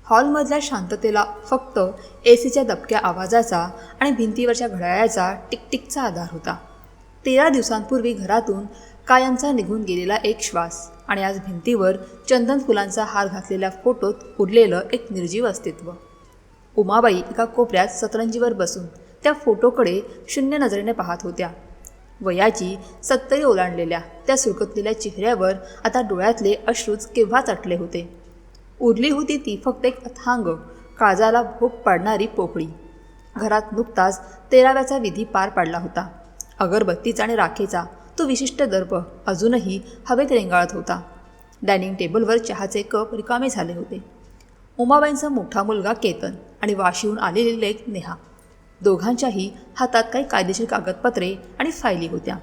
हॉलमधल्या शांततेला फक्त एसीच्या दबक्या आवाजाचा आणि भिंतीवरच्या घड्याळाचा टिकटिकचा आधार होता. 13 दिवसांपूर्वी घरातून कायमचा निघून गेलेला एक श्वास आणि आज भिंतीवर चंदन फुलांचा हार घातलेल्या फोटोत उरलेलं एक निर्जीव अस्तित्व. उमाबाई एका कोपऱ्यात सतरंजीवर बसून त्या फोटोकडे शून्य नजरेने पाहत होत्या. वयाची 70 ओलांडलेल्या त्या सुरकतलेल्या चेहऱ्यावर आता डोळ्यातले अश्रूच केव्हाच अटले होते. उरली होती ती फक्त एक अथांग, काळजाला भोग पाडणारी पोकळी. घरात नुकताच 13व्याचा विधी पार पाडला होता. अगरबत्तीचा आणि राखेचा तो विशिष्ट दर्प अजूनही हवेत रेंगाळत होता. डायनिंग टेबलवर चहाचे कप रिकामे झाले होते. उमाबाईंचा मोठा मुलगा केतन आणि वाशीहून आलेली लेक नेहा, दोघांच्याही हातात काही कायदेशीर कागदपत्रे आणि फायली होत्या.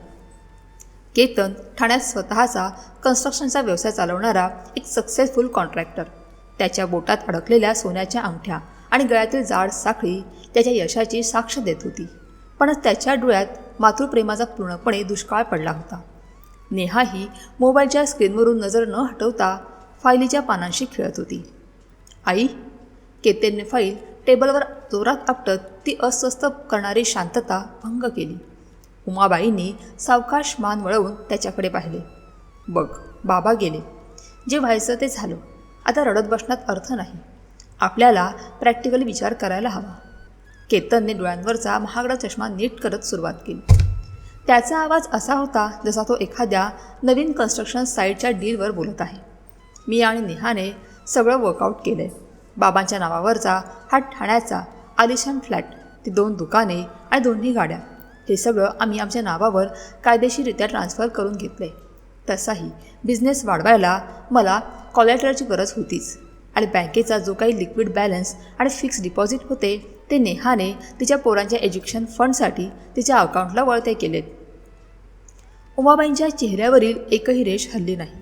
केतन ठाण्यात स्वतःचा कन्स्ट्रक्शनचा व्यवसाय चालवणारा एक सक्सेसफुल कॉन्ट्रॅक्टर. त्याच्या बोटात अडकलेल्या सोन्याच्या अंगठ्या आणि गळ्यातील जाड साखळी त्याच्या यशाची साक्ष देत होती. पण त्याच्या डोळ्यात मातृप्रेमाचा पूर्णपणे दुष्काळ पडला होता. नेहाही मोबाईलच्या स्क्रीनवरून नजर न हटवता फायलीच्या पानांशी खेळत होती. आई, केतनने फाईल टेबलवर जोरात आपटत ती अस्वस्थ करणारी शांतता भंग केली. उमाबाईंनी सावकाश मान वळवून त्याच्याकडे पाहिले. बघ, बाबा गेले. जे व्हायचं ते झालं. आता रडत बसण्यात अर्थ नाही. आपल्याला प्रॅक्टिकली विचार करायला हवा. केतनने डोळ्यांवरचा महागडा चष्मा नीट करत सुरुवात केली. त्याचा आवाज असा होता जसा तो एखाद्या नवीन कन्स्ट्रक्शन साईटच्या डीलवर बोलत आहे. मी आणि नेहाने सगळं वर्कआउट केलं आहे. बाबांच्या नावावरचा हा ठाण्याचा आलिशान फ्लॅट, ती 2 दुकाने आणि 2 गाड्या, हे सगळं आम्ही आमच्या नावावर कायदेशीररित्या ट्रान्सफर करून घेतलं आहे. तसाही बिझनेस वाढवायला मला कॉलॅटरलची गरज होतीच आणि बँकेचा जो काही लिक्विड बॅलन्स आणि फिक्स डिपॉझिट होते ते नेहाने तिच्या पोरांच्या एज्युकेशन फंडसाठी तिच्या अकाउंटला वळते केलेत. उमाबाईंच्या चेहऱ्यावरील एकही रेष हलली नाही.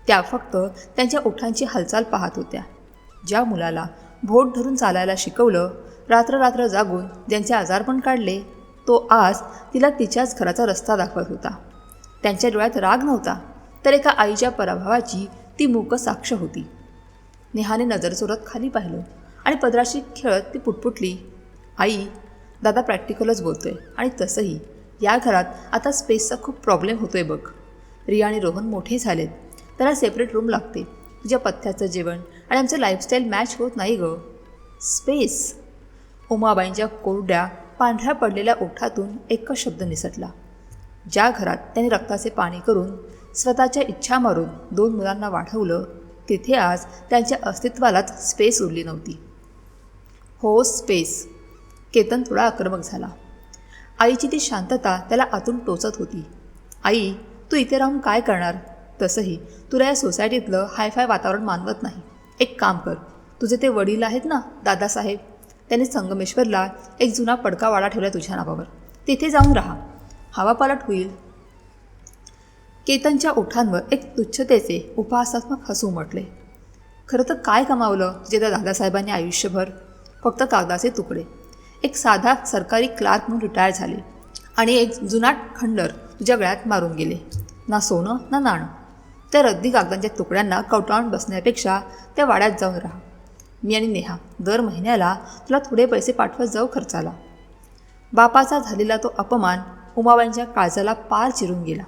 त्या फक्त त्यांच्या ओठांची हालचाल पाहत होत्या. ज्या मुलाला बोट धरून चालायला शिकवलं, रात्र जागून ज्यांचे आजारपण काढले, तो आज तिला तिच्याच घराचा रस्ता दाखवत होता. त्यांच्या डोळ्यात राग नव्हता, तर एका आईच्या पराभवाची ती मूक साक्ष होती. नेहाने नजर चोरत खाली पाहिलं आणि पदराशी खेळत ती पुटपुटली, आई, दादा प्रॅक्टिकलच बोलतोय आणि तसंही या घरात आता स्पेसचा खूप प्रॉब्लेम होतोय बघ. रिया आणि रोहन मोठे झालेत. त्याला सेपरेट रूम लागते. तुझ्या पथ्याचं जेवण आणि आमचं लाईफस्टाईल मॅच होत नाही गं. स्पेस. उमाबाईंच्या कोरड्या पांढऱ्या पडलेल्या ओठातून एकच शब्द निसटला. ज्या घरात त्यांनी रक्ताचे पाणी करून स्वतःच्या इच्छा मारून 2 मुलांना वाढवलं, तिथे आज त्यांच्या अस्तित्वालाच स्पेस उरली नव्हती. हो, स्पेस. केतन थोडा आक्रमक झाला. आईची ती शांतता त्याला आतून टोचत होती. आई, तू इथे राहून काय करणार? तसंही तुला या सोसायटीतलं हायफाय वातावरण मानवत नाही. एक काम कर, तुझे ते वडील आहेत ना, दादासाहेब, त्यांनी संगमेश्वरला एक जुना पडका वाडा ठेवला तुझ्या नावावर. तिथे जाऊन राहा. हवा पालट होईल. केतनच्या ओठांवर एक तुच्छतेचे उपहासात्मक हसू उमटले. खरं तर काय कमावलं तुझे त्या दादासाहेबांनी आयुष्यभर? फक्त कागदाचे तुकडे. एक साधा सरकारी क्लार्क म्हणून रिटायर झाले आणि एक जुनाट खंडर तुझ्या गळ्यात मारून गेले. ना सोनं ना नाणं. त्या रद्दी कागदांच्या तुकड्यांना कवटाळून बसण्यापेक्षा त्या वाड्यात जाऊन राहा. मी आणि नेहा दर महिन्याला तुला थोडे पैसे पाठवत जाऊ खर्चाला. बापाचा झालेला तो अपमान उमाबाईंच्या काळजाला पार चिरून गेला.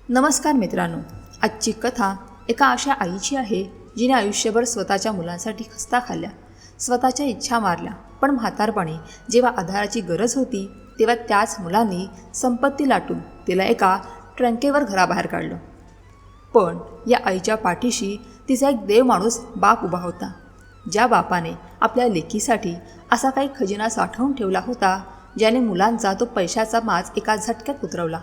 नमस्कार मित्रांनो, आजची कथा एका अशा आईची आहे जिने आयुष्यभर स्वतःच्या मुलांसाठी खस्ता खाल्ल्या, स्वतःच्या इच्छा मारल्या, पण म्हातारपणी जेव्हा आधाराची गरज होती तेव्हा त्याच मुलांनी संपत्ती लाटून तिला एका ट्रंकेवर घराबाहेर काढलं. पण या आईच्या पाठीशी तिचा एक देव माणूस बाप उभा होता. ज्या बापाने आपल्या लेकीसाठी असा काही खजिना साठवून ठेवला होता ज्याने मुलांचा तो पैशाचा माज एका झटक्यात उतरवला.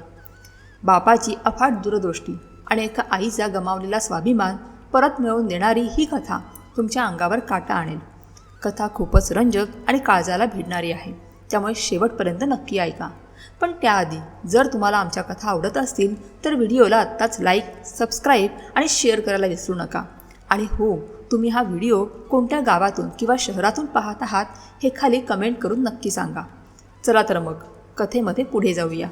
बापाची अफाट दूरदृष्टी आणि एका आईचा गमावलेला स्वाभिमान परत मिळवून देणारी ही कथा तुमच्या अंगावर काटा आणेल. कथा खूपच रंजक आणि काळजाला भिडणारी आहे, त्यामुळे शेवटपर्यंत नक्की ऐका. पण त्याआधी जर तुम्हाला आमच्या कथा आवडत असतील तर व्हिडिओला आत्ताच लाईक, सबस्क्राईब आणि शेअर करायला विसरू नका. आणि हो, तुम्ही हा व्हिडिओ कोणत्या गावातून किंवा शहरातून पाहत आहात हे खाली कमेंट करून नक्की सांगा. चला तर मग कथेमध्ये पुढे जाऊया.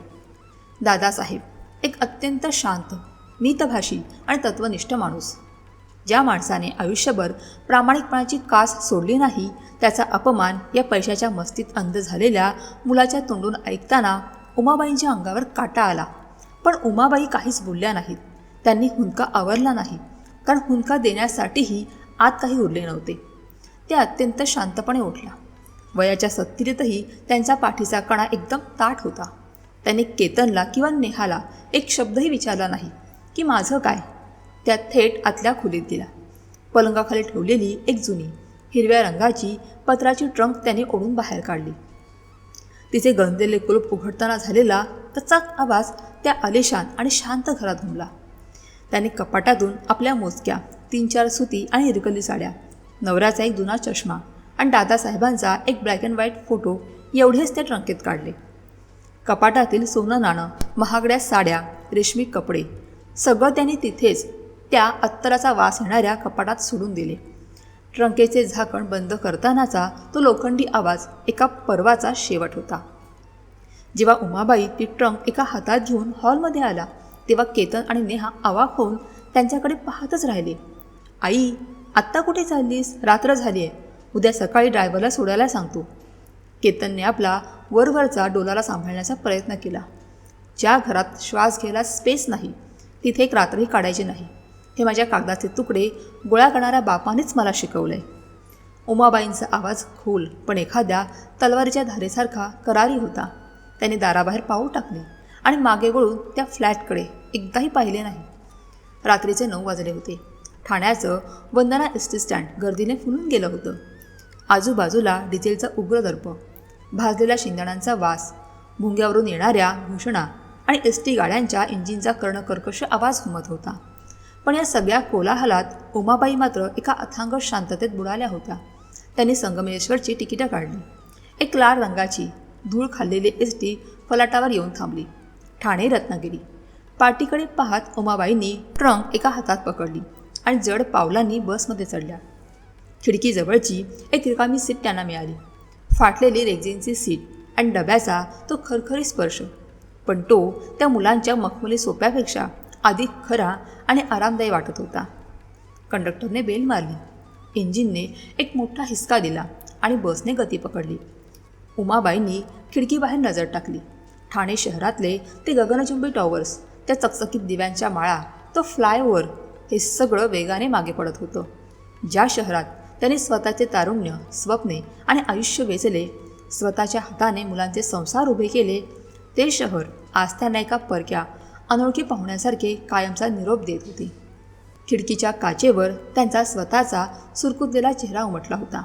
दादासाहेब एक अत्यंत शांत, मितभाषी आणि तत्वनिष्ठ माणूस. ज्या माणसाने आयुष्यभर प्रामाणिकपणाची कास सोडली नाही, त्याचा अपमान या पैशाच्या मस्तीत अंध झालेल्या मुलाच्या तोंडून ऐकताना उमाबाईंच्या अंगावर काटा आला. पण उमाबाई काहीच बोलल्या नाहीत. त्यांनी हुंदका आवरला नाही, कारण हुंदका देण्यासाठीही आत काही उरले नव्हते. ते अत्यंत शांतपणे उठल्या. वयाच्या 70तही त्यांचा पाठीचा कणा एकदम ताठ होता. त्यांनी केतनला किंवा नेहाला एक शब्दही विचारला नाही की माझं काय. त्या थेट आतल्या खोलीत गेला. पलंगाखाली ठेवलेली एक जुनी हिरव्या रंगाची पत्राची ट्रंक त्याने ओढून बाहेर काढली. तिचे गंजलेले कुलूप उघडताना झालेला कचाक आवाज त्या आलिशान आणि शांत घरात घुमला. त्याने कपाटातून आपल्या मोजक्या 3-4 सुती आणि इरकली साड्या, नवऱ्याचा एक जुना चष्मा आणि दादासाहेबांचा एक ब्लॅक अँड व्हाईट फोटो एवढेच त्या ट्रंकेत काढले. कपाटातील सोनं नाणं, महागड्या साड्या, रेशमी कपडे सगळं त्याने तिथेच त्या अत्तराचा वास येणाऱ्या कपाटात सोडून दिले. ट्रंकेचे झाकण बंद करतानाचा तो लोखंडी आवाज एका पर्वाचा शेवट होता. जेव्हा उमाबाई ती ट्रंक एका हातात घेऊन हॉलमध्ये आला, तेव्हा केतन आणि नेहा अवाक होऊन त्यांच्याकडे पाहतच राहिले. आई, आत्ता कुठे चाललीस? रात्र झाली आहे. उद्या सकाळी ड्रायव्हरला सोडायला सांगतो. केतनने आपला वरवरचा डोलारा सांभाळण्याचा प्रयत्न केला. ज्या घरात श्वास घ्यायला स्पेस नाही, तिथे एक रात्रही काढायची नाही, हे माझ्या कागदाचे तुकडे गोळा करणाऱ्या बापानेच मला शिकवलंय. उमाबाईंचा आवाज खोल पण एखाद्या तलवारीच्या धारेसारखा करारी होता. त्याने दाराबाहेर पाऊल टाकले आणि मागे वळून त्या फ्लॅटकडे एकदाही पाहिले नाही. रात्रीचे 9 वाजले होते. ठाण्याचं वंदना एस टी स्टँड गर्दीने फुलून गेलं होतं. आजूबाजूला डिझेलचा उग्र दर्प, भाजलेल्या शेंगदाण्यांचा वास, भुंग्यावरून येणाऱ्या घोषणा आणि एस टी गाड्यांच्या इंजिनचा कर्णकर्कश आवाज घुमत होता. पण या सगळ्या कोलाहलात उमाबाई मात्र एका अथांग शांततेत बुडाल्या होत्या. त्यांनी संगमेश्वरची तिकिटं काढली. एक लाल रंगाची धूळ खाल्लेली एस टी फलाटावर येऊन थांबली. ठाणे रत्नागिरी. पार्टीकडे पाहत उमाबाईंनी ट्रंक एका हातात पकडली आणि जड पावलांनी बसमध्ये चढल्या. खिडकीजवळची एक रिकामी सीट त्यांना मिळाली. फाटलेली रेक्झिनची सीट आणि डब्याचा तो खरखरी स्पर्श, पण तो त्या मुलांच्या मखमली सोप्यापेक्षा अधिक खरा आणि आरामदायी वाटत होता. कंडक्टरने बेल मारली. इंजिनने एक मोठा हिसका दिला आणि बसने गती पकडली. उमाबाईंनी खिडकीबाहेर नजर टाकली. ठाणे शहरातले ते गगनचुंबी टॉवर्स, त्या चकचकीत दिव्यांच्या माळा, तो फ्लायओव्हर, हे सगळं वेगाने मागे पडत होतं. ज्या शहरात त्याने स्वतःचे तारुण्य, स्वप्ने आणि आयुष्य वेचले, स्वतःच्या हाताने मुलांचे संसार उभे केले, ते शहर आज त्यांना एका परक्या अनोळखी पाहुण्यासारखे कायमचा निरोप देत होते. खिडकीच्या काचेवर त्यांचा स्वतःचा सुरकुतलेला चेहरा उमटला होता.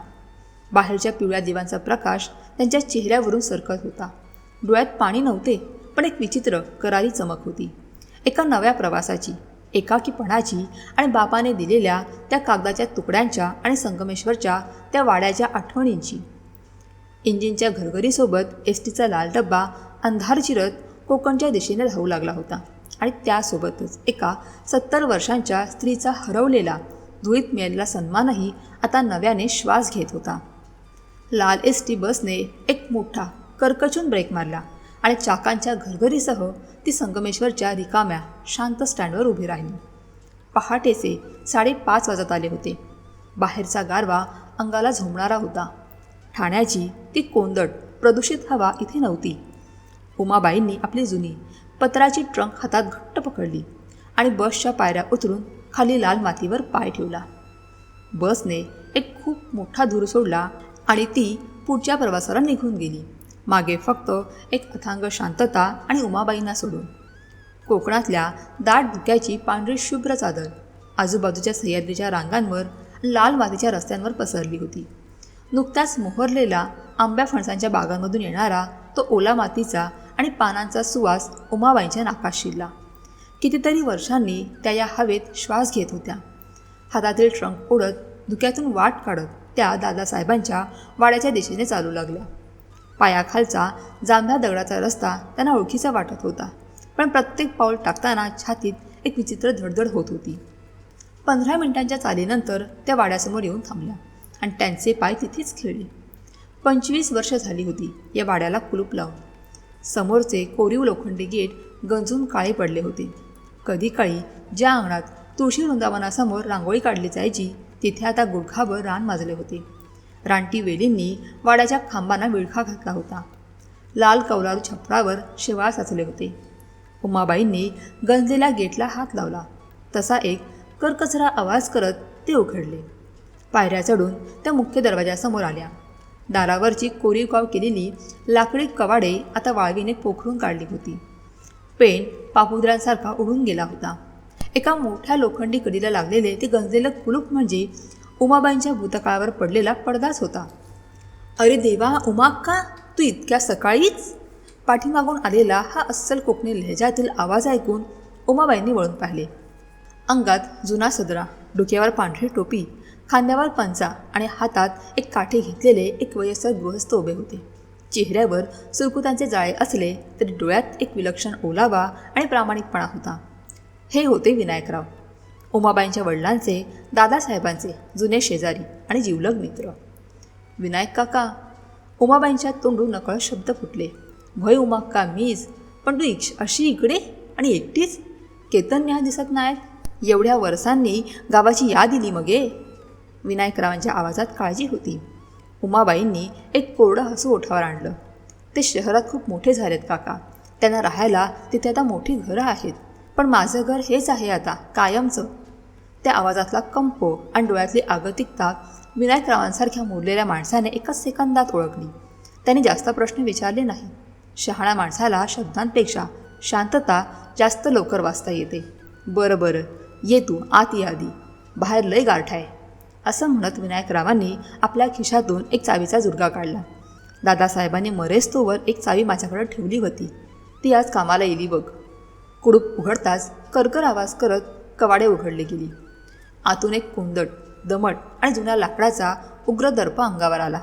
बाहेरच्या पिवळ्या दिव्यांचा प्रकाश त्यांच्या चेहऱ्यावरून सरकत होता. डोळ्यात पाणी नव्हते, पण एक विचित्र करारी चमक होती. एका नव्या प्रवासाची, एकाकीपणाची आणि बापाने दिलेल्या त्या कागदाच्या तुकड्यांच्या आणि संगमेश्वरच्या त्या वाड्याच्या आठवणींची. इंजिनच्या घरघरीसोबत एस टीचा लाल डब्बा अंधार चिरत कोकणच्या दिशेने धावू लागला होता आणि त्यासोबतच एका 70 वर्षांच्या स्त्रीचा हरवलेला, धुळीत मिळालेला सन्मानही आता नव्याने श्वास घेत होता. लाल एस टी बसने एक मोठा करकचून ब्रेक मारला आणि चाकांच्या घरघरीसह ती संगमेश्वरच्या रिकाम्या शांत स्टँडवर उभी राहिली. पहाटेचे 5:30 वाजत आले होते. बाहेरचा गारवा अंगाला झोंबणारा होता. ठाण्याची ती कोंदट, प्रदूषित हवा इथे नव्हती. उमाबाईंनी आपली जुनी पत्राची ट्रंक हातात घट्ट पकडली आणि बसच्या पायऱ्या उतरून खाली लाल मातीवर पाय ठेवला. बसने एक खूप मोठा धूर सोडला आणि ती पुढच्या प्रवासाला निघून गेली. मागे फक्त एक अथांग शांतता आणि उमाबाईंना सोडून. कोकणातल्या दाट धुक्याची पांढरी शुभ्र चादर आजूबाजूच्या सह्याद्रीच्या रांगांवर, लाल मातीच्या रस्त्यांवर पसरली होती. नुकत्याच मोहरलेला आंब्या फणसांच्या बागांमधून येणारा तो ओला मातीचा आणि पानांचा सुवास उमाबाईंच्या नाकात शिरला. कितीतरी वर्षांनी त्या या हवेत श्वास घेत होत्या. हातातील ट्रंक ओढत धुक्यातून वाट काढत त्या दादासाहेबांच्या वाड्याच्या दिशेने चालू लागल्या. पायाखालचा जांभ्या दगडाचा रस्ता त्यांना ओळखीचा वाटत होता, पण प्रत्येक पाऊल टाकताना छातीत एक विचित्र धडधड होत होती. 15 मिनिटांच्या चालीनंतर त्या वाड्यासमोर येऊन थांबल्या आणि त्यांचे पाय तिथेच खेळले. 25 वर्ष झाली होती या वाड्याला कुलूप लावून. समोरचे कोरीव लोखंडी गेट गंजून काळे पडले होते. कधी काळी ज्या अंगणात तुळशी वृंदावनासमोर रांगोळी काढली जायची तिथे आता गुडघाभर रान माजले होते. रानटी वेलींनी वाड्याच्या खांबांना विळखा घातला होता. लाल कौलारू छपरावर शेवाळ साचले होते. उमाबाईंनी गंजलेल्या गेटला हात लावला. तसा एक करकचरा आवाज करत ते उघडले. पायऱ्या चढून त्या मुख्य दरवाजासमोर आल्या. दारावरची कोरीवकाव केलेली लाकडी कवाडे आता वाळवीने पोखरून काढली होती. पेन पापुद्र्यांसारखा उडून गेला होता. एका मोठ्या लोखंडी कडीला लागलेले ते गंजलेलं कुलूप म्हणजे उमाबाईंच्या भूतकाळावर पडलेला पडदाच होता. अरे देवा उमाक्का, तू इतक्या सकाळीच? पाठीमागून आलेला हा अस्सल कोकणी लहेजातील आवाज ऐकून उमाबाईंनी वळून पाहिले. अंगात जुना सदरा, डोक्यावर पांढरी टोपी, खांद्यावर पंचा आणि हातात एक काठी घेतलेले एक वयस्कर गृहस्थ उभे होते. चेहऱ्यावर सुरकुतांचे जाळे असले तरी डोळ्यात एक विलक्षण ओलावा आणि प्रामाणिकपणा होता. हे होते विनायकराव, उमाबाईंच्या वडिलांचे, दादासाहेबांचे जुने शेजारी आणि जिवलग मित्र. विनायक काका, उमाबाईंच्या तोंडून नकळत शब्द फुटले. भय उमाक्का, मीच. पण तू अशी इकडे आणि एकटीच? केतन न्याय दिसत नाहीत. एवढ्या वर्षांनी गावाची याद दिली मगे. विनायकरावांच्या आवाजात काळजी होती. उमाबाईंनी एक कोरडं हसू ओठावर आणलं. ते शहरात खूप मोठे झालेत काका. त्यांना राहायला तिथे आता मोठी घरं आहेत. पण माझं घर हेच आहे आता, कायमचं. त्या आवाजातला कंप आणि डोळ्यातली आगतिकता विनायकरावांसारख्या मोडलेल्या माणसाने एकाच सेकंदात ओळखली. त्यांनी जास्त प्रश्न विचारले नाही. शहाण्या माणसाला शब्दांपेक्षा शांतता जास्त लवकर वाचता येते. बरं बरं, ये तू आत ये आधी, बाहेर लय गारठ आहे, असं म्हणत विनायकरावांनी आपल्या खिशातून एक चावीचा जुर्गा काढला. दादासाहेबांनी मरेस्तोवर एक चावी माझ्याकडे ठेवली होती. ती आज कामाला येली बघ. कुडूप उघडताच करकर आवाज करत कवाडे उघडले गेली. आतून एक कोंदट, दमट आणि जुन्या लाकडाचा उग्र दर्प अंगावर आला.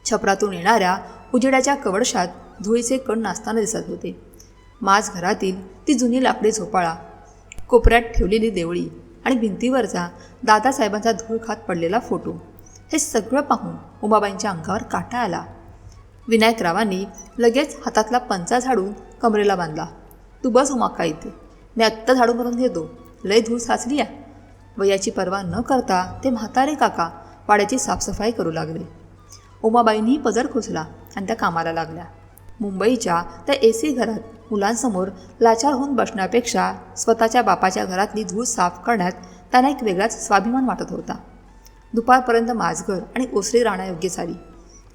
छपरातून येणाऱ्या उजेडाच्या कवडशात धुळीचे कण नाचताना दिसत होते. माझ घरातील ती जुनी लाकडी झोपाळा, कोपऱ्यात ठेवलेली देवळी आणि भिंतीवरचा दादासाहेबांचा धूळ खात पडलेला फोटो, हे सगळं पाहून उमाबाईंच्या अंगावर काटा आला. विनायकरावांनी लगेच हातातला पंचा झाडून कमरेला बांधला. तू बस उमाक्का इथे, मी आत्ता झाडू मारून घेतो, लय धूळ साचली या. वयाची पर्वा न करता ते म्हातारे काका वाड्याची साफसफाई करू लागले. उमाबाईंनी पदर खोचला आणि त्या कामाला लागल्या. मुंबईच्या त्या AC घरात मुलांसमोर लाचार होऊन बसण्यापेक्षा स्वतःच्या बापाच्या घरातली धूळ साफ करण्यात त्यांना एक वेगळाच स्वाभिमान वाटत होता. दुपारपर्यंत माझघर आणि ओसरी राहण्यायोग्य झाली.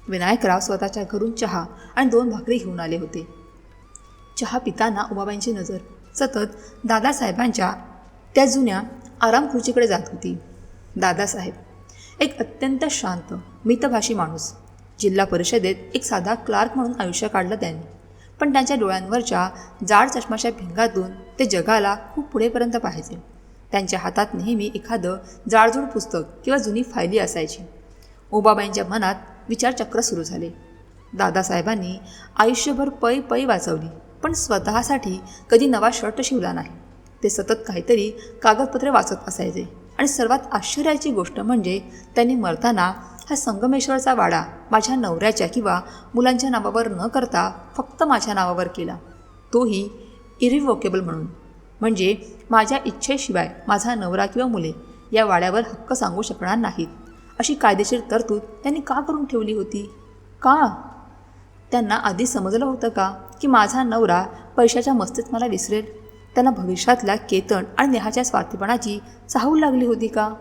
विनायकराव स्वतःच्या घरून चहा आणि 2 भाकरी घेऊन आले होते. चहा पिताना उमाबाईंची नजर सतत दादासाहेबांच्या त्या जुन्या आराम खुर्चीकडे जात होती. दादासाहेब एक अत्यंत शांत, मितभाषी माणूस. जिल्हा परिषदेत एक साधा क्लार्क म्हणून आयुष्य काढलं त्यांनी. पण त्यांच्या डोळ्यांवरच्या जाड चष्माच्या भिंगातून ते जगाला खूप पुढेपर्यंत पाहायचे. त्यांच्या हातात नेहमी एखादं जाडजूड पुस्तक किंवा जुनी फायली असायची. उमाबाईंच्या मनात विचारचक्र सुरू झाले. दादासाहेबांनी आयुष्यभर पै पै वाचवली, पण स्वतःसाठी कधी नवा शर्ट शिवला नाही. ते सतत काहीतरी कागदपत्रे वाचत असायचे. आणि सर्वात आश्चर्याची गोष्ट म्हणजे त्यांनी मरताना हा संगमेश्वरचा वाडा माझ्या नवऱ्याच्या किंवा मुलांच्या नावावर न करता फक्त माझ्या नावावर केला, तोही इरिव्होकेबल म्हणून. म्हणजे माझ्या इच्छेशिवाय माझा नवरा किंवा मुले या वाड्यावर हक्क सांगू शकणार नाहीत, अशी कायदेशीर तरतूद त्यांनी का करून ठेवली होती? का? त्यांना आधी समजलं होतं का की माझा नवरा पैशाच्या मस्तीत मला विसरेल? त्यांना भविष्यातल्या केतन आणि नेहाच्या स्वार्थीपणाची चाहूल लागली होती का?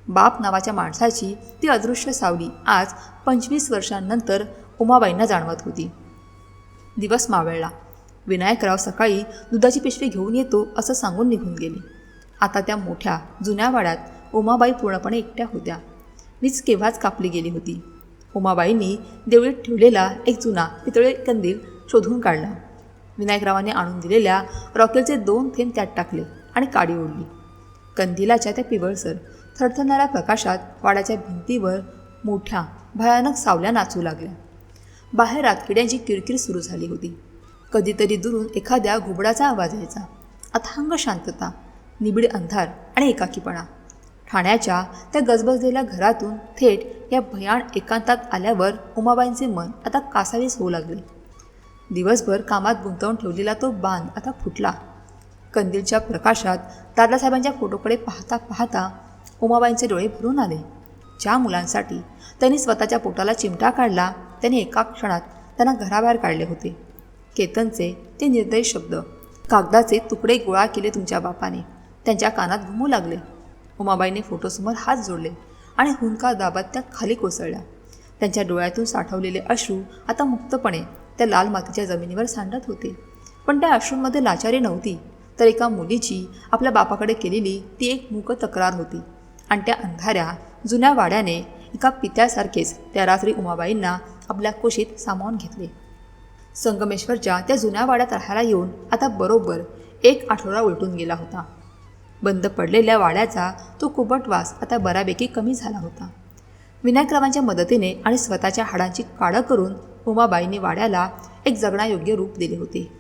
बाप नावाच्या माणसाची ती अदृश्य सावली आज 25 वर्षांनंतर उमाबाईंना जाणवत होती. दिवस मावळला. विनायकराव सकाळी दुधाची पिशवी घेऊन येतो असं सांगून निघून गेले. आता त्या मोठ्या जुन्या वाड्यात उमाबाई पूर्णपणे एकट्या होत्या. वीज केव्हाच कापली गेली होती. उमाबाईंनी देवळीत ठेवलेला एक जुना पितळी कंदील शोधून काढला. विनायकरावांनी आणून दिलेल्या रॉकेलचे 2 थेंब त्यात टाकले आणि काडी ओढली. कंदिलाच्या त्या पिवळसर थरथरणाऱ्या प्रकाशात वाड्याच्या भिंतीवर मोठ्या भयानक सावल्या नाचू लागल्या. बाहेर रातकिड्यांची किरकिर सुरू झाली होती. कधीतरी दुरून एखाद्या घुबडाचा आवाज यायचा. अथांग शांतता, निबिड अंधार आणि एकाकीपणा. ठाण्याच्या त्या गजबजलेल्या घरातून थेट या भयान एकांतात आल्यावर उमाबाईंचे मन आता कासावीस होऊ लागले. दिवसभर कामात गुंतवून ठेवलेला तो बांध आता फुटला. कंदीलच्या प्रकाशात दादासाहेबांच्या फोटोकडे पाहता पाहता उमाबाईंचे डोळे भरून आले. ज्या मुलांसाठी त्यांनी स्वतःच्या पोटाला चिमटा काढला त्यांनी एका क्षणात त्यांना घराबाहेर काढले होते. केतनचे ते निर्दयी शब्द, कागदाचे तुकडे गोळा केले तुमच्या बापाने, त्यांच्या कानात घुमू लागले. उमाबाईंनी फोटोसमोर हात जोडले आणि हुंदका दाबात त्या खाली कोसळल्या. त्यांच्या डोळ्यातून साठवलेले अश्रू आता मुक्तपणे त्या लाल मातीच्या जमिनीवर सांडत होते. पण त्या अश्रूंमध्ये लाचारी नव्हती, तर एका मुलीची आपल्या बापाकडे केलेली ती एक मूक तक्रार होती. आणि त्या अंधाऱ्या जुन्या वाड्याने एका पित्यासारखेच त्या रात्री उमाबाईंना आपल्या कुशीत सामावून घेतले. संगमेश्वरच्या त्या जुन्या वाड्यात राहायला येऊन आता बरोबर 1 आठवडा उलटून गेला होता. बंद पडलेल्या वाड्याचा तो कुबट वास आता बऱ्यापैकी कमी झाला होता. विनायकरावांच्या मदतीने आणि स्वतःच्या हाडांची काढं करून उमाबाईंनी वाड्याला एक जगण्यायोग्य रूप दिले होते.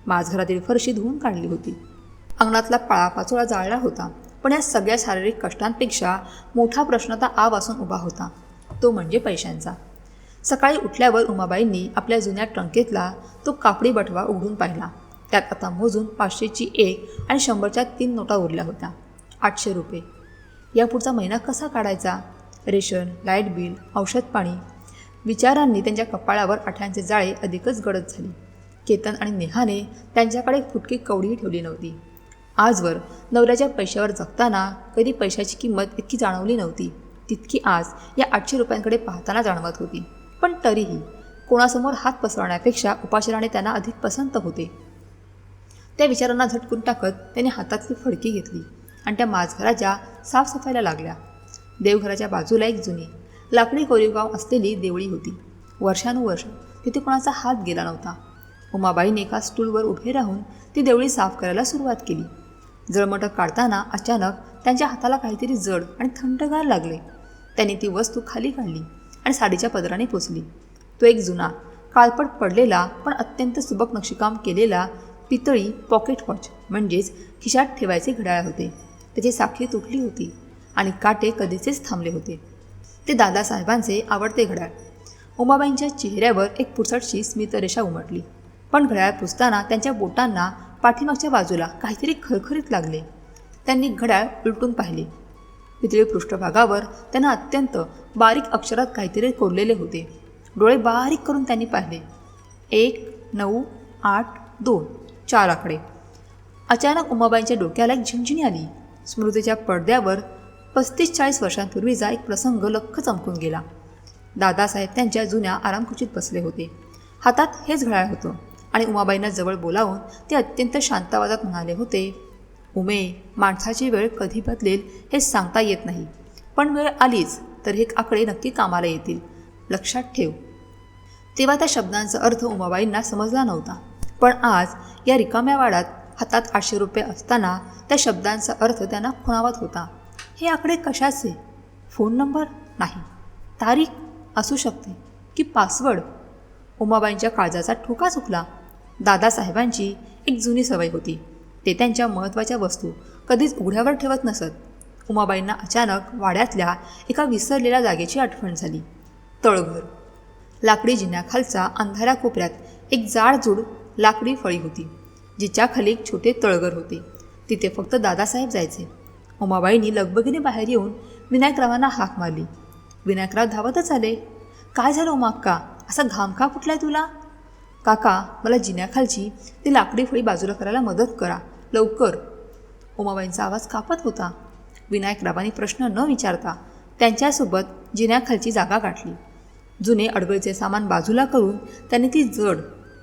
माझघरातील फरशी धुवून काढली होती. अंगणातला पाळापाचोळा जाळला होता. पण या सगळ्या शारीरिक कष्टांपेक्षा मोठा प्रश्न आता आ वासून उभा होता, तो म्हणजे पैशांचा. सकाळी उठल्यावर उमाबाईंनी आपल्या जुन्या ट्रंकेतला तो कापडी बटवा उघडून पाहिला. त्यात आता मोजून 500ची 1 आणि 100च्या 3 नोटा उरल्या होत्या. 800 रुपये. यापुढचा महिना कसा काढायचा? रेशन, लाईट बिल, औषध पाणी. विचारांनी त्यांच्या कपाळावर आठ्यांचे जाळे अधिकच गडद झाली. केतन आणि नेहाने त्यांच्याकडे फुटकी कवडीही ठेवली नव्हती. आजवर नवऱ्याच्या पैशावर जगताना कधी पैशाची किंमत इतकी जाणवली नव्हती, तितकी आज या 800 रुपयांकडे पाहताना जाणवत होती. पण तरीही कोणासमोर हात पसरवण्यापेक्षा उपाशराने त्यांना अधिक पसंत होते. त्या विचारांना झटकून टाकत त्यांनी हातातली फडकी घेतली आणि त्या माझघराच्या साफसफाईला लागल्या. देवघराच्या बाजूला एक जुनी लाकडी कोरीवगाव असलेली देवळी होती. वर्षानुवर्ष तिथे कोणाचा हात गेला नव्हता. उमाबाईने एका स्टूलवर उभे राहून ती देवळी साफ करायला सुरुवात केली. जळमटक काढताना अचानक त्यांच्या हाताला काहीतरी जड आणि थंडगार लागले. त्यांनी ती वस्तू खाली काढली आणि साडीच्या पदराने पुसली. तो एक जुना, काळपट पडलेला पण अत्यंत सुबक नक्षीकाम केलेला पितळी पॉकेट वॉच म्हणजेच खिशात ठेवायचे घड्याळ होते. त्याची साखळी तुटली होती आणि काटे कधीचेच थांबले होते. ते दादासाहेबांचे आवडते घड्याळ. उमाबाईंच्या चेहऱ्यावर एक पुसटशी स्मितरेषा उमटली. पण घड्याळ पुसताना त्यांच्या बोटांना पाठीमागच्या बाजूला काहीतरी खरखरीत लागले. त्यांनी घड्याळ उलटून पाहिले. पितळी पृष्ठभागावर त्यांना अत्यंत बारीक अक्षरात काहीतरी कोरलेले होते. डोळे बारीक करून त्यांनी पाहिले. 1, 9, 8, 2 4 आकडे. अचानक उमाबाईंच्या डोक्याला एक झिंझिणी आली. स्मृतीच्या पडद्यावर 35-40 वर्षांपूर्वीचा एक प्रसंग लख्ख चमकून गेला. दादासाहेब त्यांच्या जुन्या आरामखुर्चीत बसले होते. हातात हेच घड्याळ होतं आणि उमाबाईंना जवळ बोलावून ते अत्यंत शांत आवाजात म्हणाले होते, उमे, माणसाची वेळ कधी बदलेल हे सांगता येत नाही, पण वेळ आलीच तर हे आकडे नक्की कामाला येतील, लक्षात ठेव. तेव्हा त्या शब्दांचा अर्थ उमाबाईंना समजला नव्हता. पण आज या रिकाम्या वाड्यात हातात 800 रुपये असताना त्या शब्दांचा अर्थ त्यांना खुणावत होता. हे आकडे कशाचे? फोन नंबर नाही, तारीख असू शकते की पासवर्ड. उमाबाईंच्या काळजाचा ठोका चुकला. दादासाहेबांची एक जुनी सवय होती. ते त्यांच्या महत्त्वाच्या वस्तू कधीच उघड्यावर ठेवत नसत. उमाबाईंना अचानक वाड्यातल्या एका विसरलेल्या जागेची आठवण झाली. तळघर. लाकडी जिन्याखालचा अंधाऱ्या कोपऱ्यात एक जाडजूड लाकडी फळी होती, जिच्या खाली एक छोटे तळघर होते. तिथे फक्त दादासाहेब जायचे. उमाबाईंनी लगबगीने बाहेर येऊन विनायकरावांना हाक मारली. विनायकराव धावतच आले. काय झालं उमाक्का, असा घाम का फुटलाय तुला? काका, मला जिन्याखालची ती लाकडी फळी बाजूला करायला मदत करा, लवकर. उमाबाईंचा आवाज कापत होता. विनायकरावांनी प्रश्न न विचारता त्यांच्यासोबत जिन्याखालची जागा गाठली. जुने अडगळीचे सामान बाजूला करून त्यांनी ती जड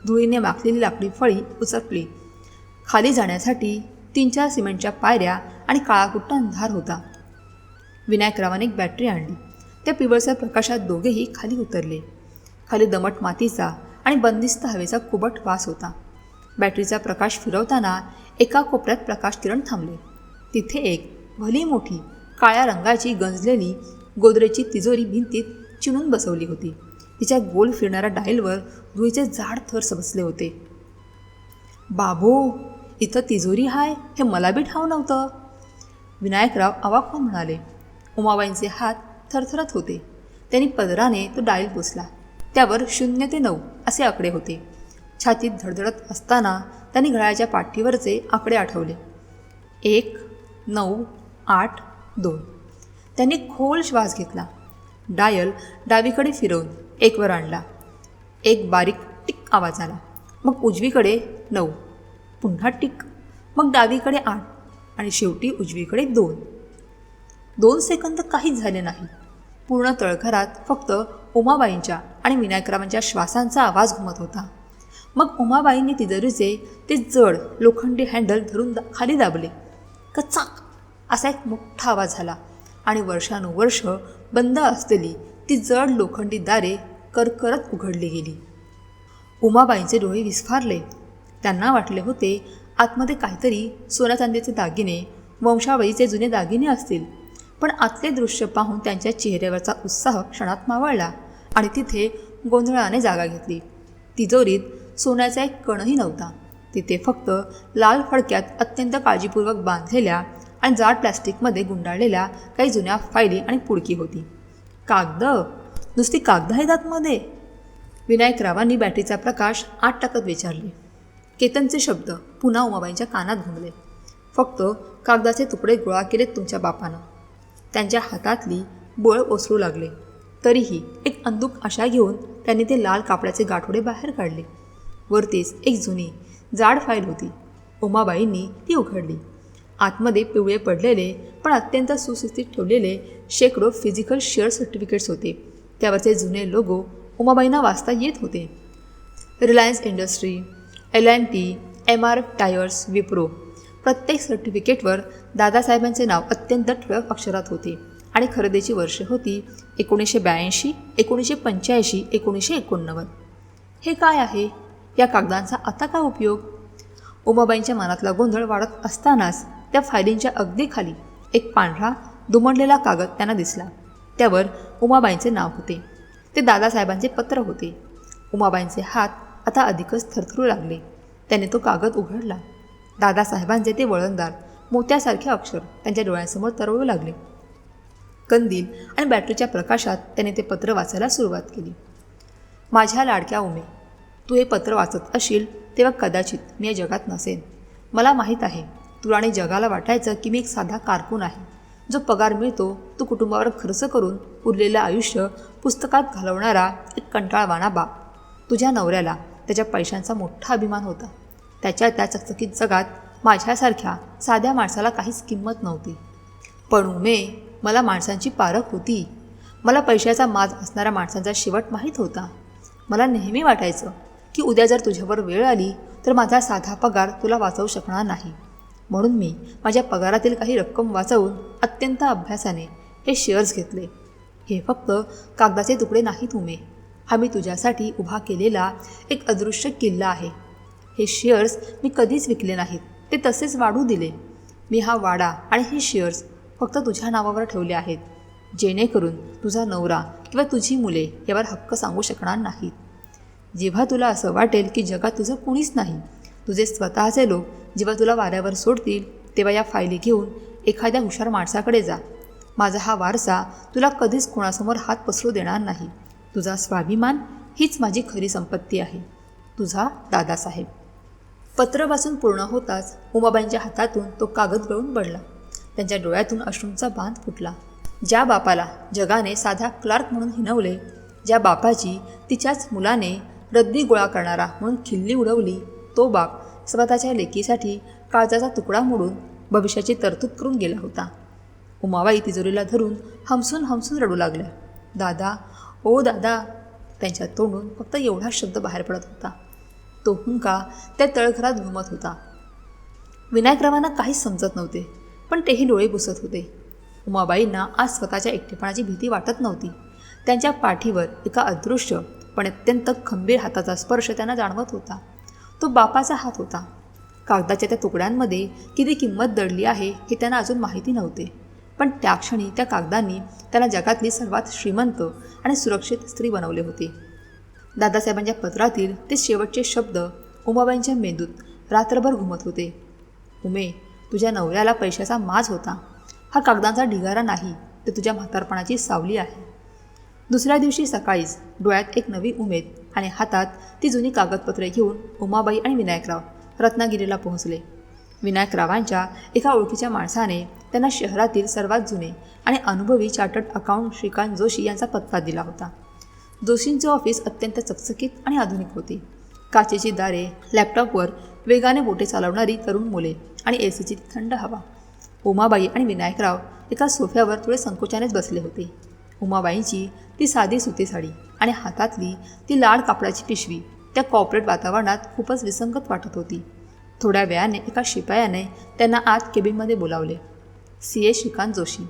धुळीने माखलेली लाकडी फळी उचकली. खाली जाण्यासाठी 3-4 सिमेंटच्या पायऱ्या आणि काळाकुट्ट अंधार होता. विनायकरावांनी एक बॅटरी आणली. त्या पिवळसर प्रकाशात दोघेही खाली उतरले. खाली दमट मातीचा आणि बंदिस्त हवेचा कुबट वास होता. बॅटरीचा प्रकाश फिरवताना एका कोपऱ्यात प्रकाश किरण थांबले. तिथे एक भली मोठी काळ्या रंगाची गंजलेली गोदरेजची तिजोरी भिंतीत चिणून बसवली होती. तिच्या गोल फिरणाऱ्या डायलवर धुळीचे जाड थर बसले होते. बाबो, इथं तिजोरी हाय हे मला बी ठाव नव्हतं. विनायकराव अवाक होऊन म्हणाले. उमाबाईंचे हात थरथरत होते. त्यांनी पदराने तो डायल पुसला. त्यावर 0 ते 9 असे आकडे होते. छातीत धडधडत असताना त्यांनी घड्याळाच्या पाठीवरचे आकडे आठवले. 1, 9, 8, 2. त्यांनी खोल श्वास घेतला. डायल डावीकडे फिरवून 1 वर आणला. एक बारीक टिक आवाज आला. मग उजवीकडे 9, पुन्हा टिक, मग डावीकडे 8 आणि शेवटी उजवीकडे 2. 2 सेकंद काहीच झाले नाही. पूर्ण तळघरात फक्त उमाबाईंच्या आणि विनायकरावांच्या श्वासांचा आवाज घुमत होता. मग उमाबाईंनी तिजोरीचे ते जड लोखंडी हँडल धरून खाली दाबले. कचाक असा एक मोठा आवाज झाला आणि वर्षानुवर्ष बंद असलेली ती जड लोखंडी दारे करकरत उघडली गेली. उमाबाईंचे डोळे विस्फारले. त्यांना वाटले होते आतमध्ये काहीतरी सोन्या चांदीचे दागिने, वंशावळीचे जुने दागिने असतील. पण आतले दृश्य पाहून त्यांच्या चेहऱ्यावरचा उत्साह क्षणात मावळला आणि तिथे गोंधळाने जागा घेतली. तिजोरीत सोन्याचा एक कणही नव्हता. तिथे फक्त लाल फडक्यात अत्यंत काळजीपूर्वक बांधलेल्या आणि जाड प्लॅस्टिकमध्ये गुंडाळलेल्या काही जुन्या फायली आणि पुडकी होती. कागद, नुसती कागद आहेत आतमध्ये? विनायकरावांनी बॅटरीचा प्रकाश आत टाकत विचारले. केतनचे शब्द पुन्हा उमाबाईंच्या कानात घुमले. फक्त कागदाचे तुकडे गोळा केलेत तुमच्या बापानं. त्यांच्या हातातली बळ ओसरू लागले. तरीही एक अंदूक आशा घेऊन त्यांनी ते लाल कापडाचे गाठोडे बाहेर काढले. वरतीच एक जुनी जाड फाईल होती. उमाबाईंनी ती उघडली. आतमध्ये पिवळे पडलेले पण अत्यंत सुस्थितीत ठेवलेले शेकडो फिजिकल शेअर सर्टिफिकेट्स होते. त्यावरचे जुने लोगो उमाबाईंना वाचता येत होते. Reliance industry, L&T, MR tyres, Wipro. प्रत्येक सर्टिफिकेटवर दादासाहेबांचे नाव अत्यंत ठळक अक्षरात होते आणि खरेदीची वर्षे होती 1982, 1985, 1989. हे काय आहे? या कागदांचा आता काय उपयोग? उमाबाईंच्या मनातला गोंधळ वाढत असतानाच त्या फायलींच्या अगदी खाली एक पांढरा दुमडलेला कागद त्यांना दिसला. त्यावर उमाबाईंचे नाव होते. ते दादासाहेबांचे पत्र होते. उमाबाईंचे हात आता अधिकच थरथरू लागले. त्याने तो कागद उघडला. दादासाहेबांचे ते वळणदार मोत्यासारखे अक्षर त्यांच्या डोळ्यांसमोर तरळू लागले. कंदील आणि बॅटरीच्या प्रकाशात त्याने ते पत्र वाचायला सुरुवात केली. माझ्या लाडक्या उमे, तू हे पत्र वाचत असशील तेव्हा कदाचित मी या जगात नसेन. मला माहीत आहे तुला आणि जगाला वाटायचं की मी एक साधा कारकून आहे, जो पगार मिळतो तो कुटुंबावर खर्च करून उरलेलं आयुष्य पुस्तकात घालवणारा एक कंटाळवाणा बाप. तुझ्या नवऱ्याला त्याच्या पैशांचा मोठा अभिमान होता. त्याच्या त्या चकचकीत जगात माझ्यासारख्या साध्या माणसाला काहीच किंमत नव्हती. पण उमे, मला माणसांची पारख होती. मला पैशाचा माज असणाऱ्या माणसांचा शेवट माहीत होता. मला नेहमी वाटायचं की उद्या जर तुझ्यावर वेळ आली तर माझा साधा पगार तुला वाचवू शकणार नाही. म्हणून मी माझ्या पगारातील काही रक्कम वाचवून अत्यंत अभ्यासाने हे शेअर्स घेतले. हे फक्त कागदाचे तुकडे नाहीत उमे, हा मी तुझ्यासाठी उभा केलेला एक अदृश्य किल्ला आहे. हे शेअर्स मी कधीच विकले नाहीत, ते तसेच वाढू दिले. मी हा वाडा आणि हे शेअर्स फक्त तुझ्या नावावर ठेवले आहेत, जेणेकरून तुझा नवरा किंवा तुझी मुले यावर हक्क सांगू शकणार नाहीत. जेव्हा तुला असं वाटेल की जगात तुझं कुणीच नाही, तुझे स्वतःचे लोक जेव्हा तुला वाऱ्यावर सोडतील, तेव्हा या फायली घेऊन एखाद्या हुशार माणसाकडे जा. माझा हा वारसा तुला कधीच कोणासमोर हात पसरू देणार नाही. तुझा स्वाभिमान हीच माझी खरी संपत्ती आहे. तुझा दादासाहेब. पत्र वाचून पूर्ण होताच उमाबाईंच्या हातातून तो कागद गळून पडला. त्यांच्या डोळ्यातून अश्रूंचा बांध फुटला. ज्या बापाला जगाने साधा क्लार्क म्हणून हिणवले, ज्या बापाची तिच्याच मुलाने रद्दी गोळा करणारा म्हणून खिल्ली उडवली, तो बाप स्वतःच्या लेकीसाठी काळजाचा तुकडा मोडून भविष्याची तरतूद करून गेला होता. उमाबाई तिजोरीला धरून हमसून हमसून रडू लागल्या. दादा, ओ दादा. त्यांच्या तोंडून फक्त एवढा शब्द बाहेर पडत होता. तो हुंका त्या तळघरात घुमत होता. विनायकरावांना काहीच समजत नव्हते, पण तेही डोळे पुसत होते. उमाबाईंना आज स्वतःच्या एकटेपणाची भीती वाटत नव्हती. त्यांच्या पाठीवर एका अदृश्य पण अत्यंत खंबीर हाताचा स्पर्श त्यांना जाणवत होता. तो बापाचा हात होता. कागदाच्या त्या तुकड्यांमध्ये किती किंमत दडली आहे हे त्यांना अजून माहिती नव्हते, पण त्या क्षणी त्या कागदांनी त्यांना जगातली सर्वात श्रीमंत आणि सुरक्षित स्त्री बनवले होते. दादासाहेबांच्या पत्रातील ते शेवटचे शब्द उमाबाईंच्या मेंदूत रात्रभर घुमत होते. उमे, तुझ्या नवऱ्याला पैशाचा माज होता. हा कागदांचा ढिगारा नाही, तर तुझ्या म्हातारपणाची सावली आहे. दुसऱ्या दिवशी सकाळीच डोळ्यात एक नवी उमेद आणि हातात ती जुनी कागदपत्रे घेऊन उमाबाई आणि विनायकराव रत्नागिरीला पोहोचले. विनायकरावांच्या एका ओळखीच्या माणसाने त्यांना शहरातील सर्वात जुने आणि अनुभवी चार्टर्ड अकाउंट श्रीकांत जोशी यांचा पत्ता दिला होता. जोशींचे ऑफिस अत्यंत चकचकीत आणि आधुनिक होते. काचेची दारे, लॅपटॉपवर वेगाने बोटे चालवणारी तरुण मुले आणि एसीची थंड हवा. उमाबाई आणि विनायकराव एका सोफ्यावर थोडे संकोचानेच बसले होते. उमाबाईंची ती साधी सुती साडी आणि हातातली ती लाल कापडाची पिशवी त्या कॉर्पोरेट वातावरणात खूपच विसंगत वाटत होती. थोड्या वेळाने एका शिपायाने त्यांना आत केबिनमध्ये बोलावले. CA श्रीकांत जोशी,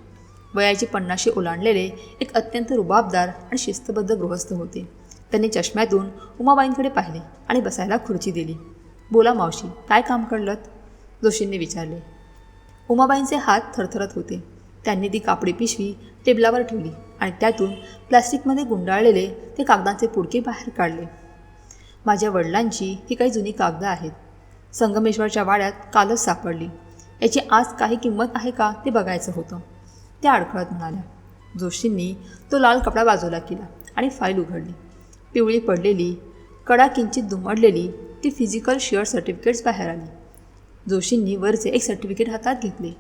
वयाची 50शी ओलांडलेले एक अत्यंत रुबाबदार आणि शिस्तबद्ध गृहस्थ होते. त्यांनी चष्म्यातून उमाबाईंकडे पाहिले आणि बसायला खुर्ची दिली. बोला मावशी, काय काम कळलं? जोशींनी विचारले. उमाबाईंचे हात थरथरत होते. त्यांनी ती कापडी पिशवी टेबलावर ठेवली आणि त्यातून प्लॅस्टिकमध्ये गुंडाळलेले ते कागदांचे पुडके बाहेर काढले. माझ्या वडिलांची ही काही जुनी कागदं आहेत. संगमेश्वरच्या वाड्यात कालच सापडली. याची आज काही किंमत आहे का ते बघायचं होतं, त्या अडखळत म्हणाल्या. जोशींनी तो लाल कपडा बाजूला केला आणि फाईल उघडली. पिवळी पडलेली, कडा किंचित दुमडलेली ती फिजिकल शेअर सर्टिफिकेट्स बाहेर आली. जोशींनी वरचे एक सर्टिफिकेट हातात घेतले.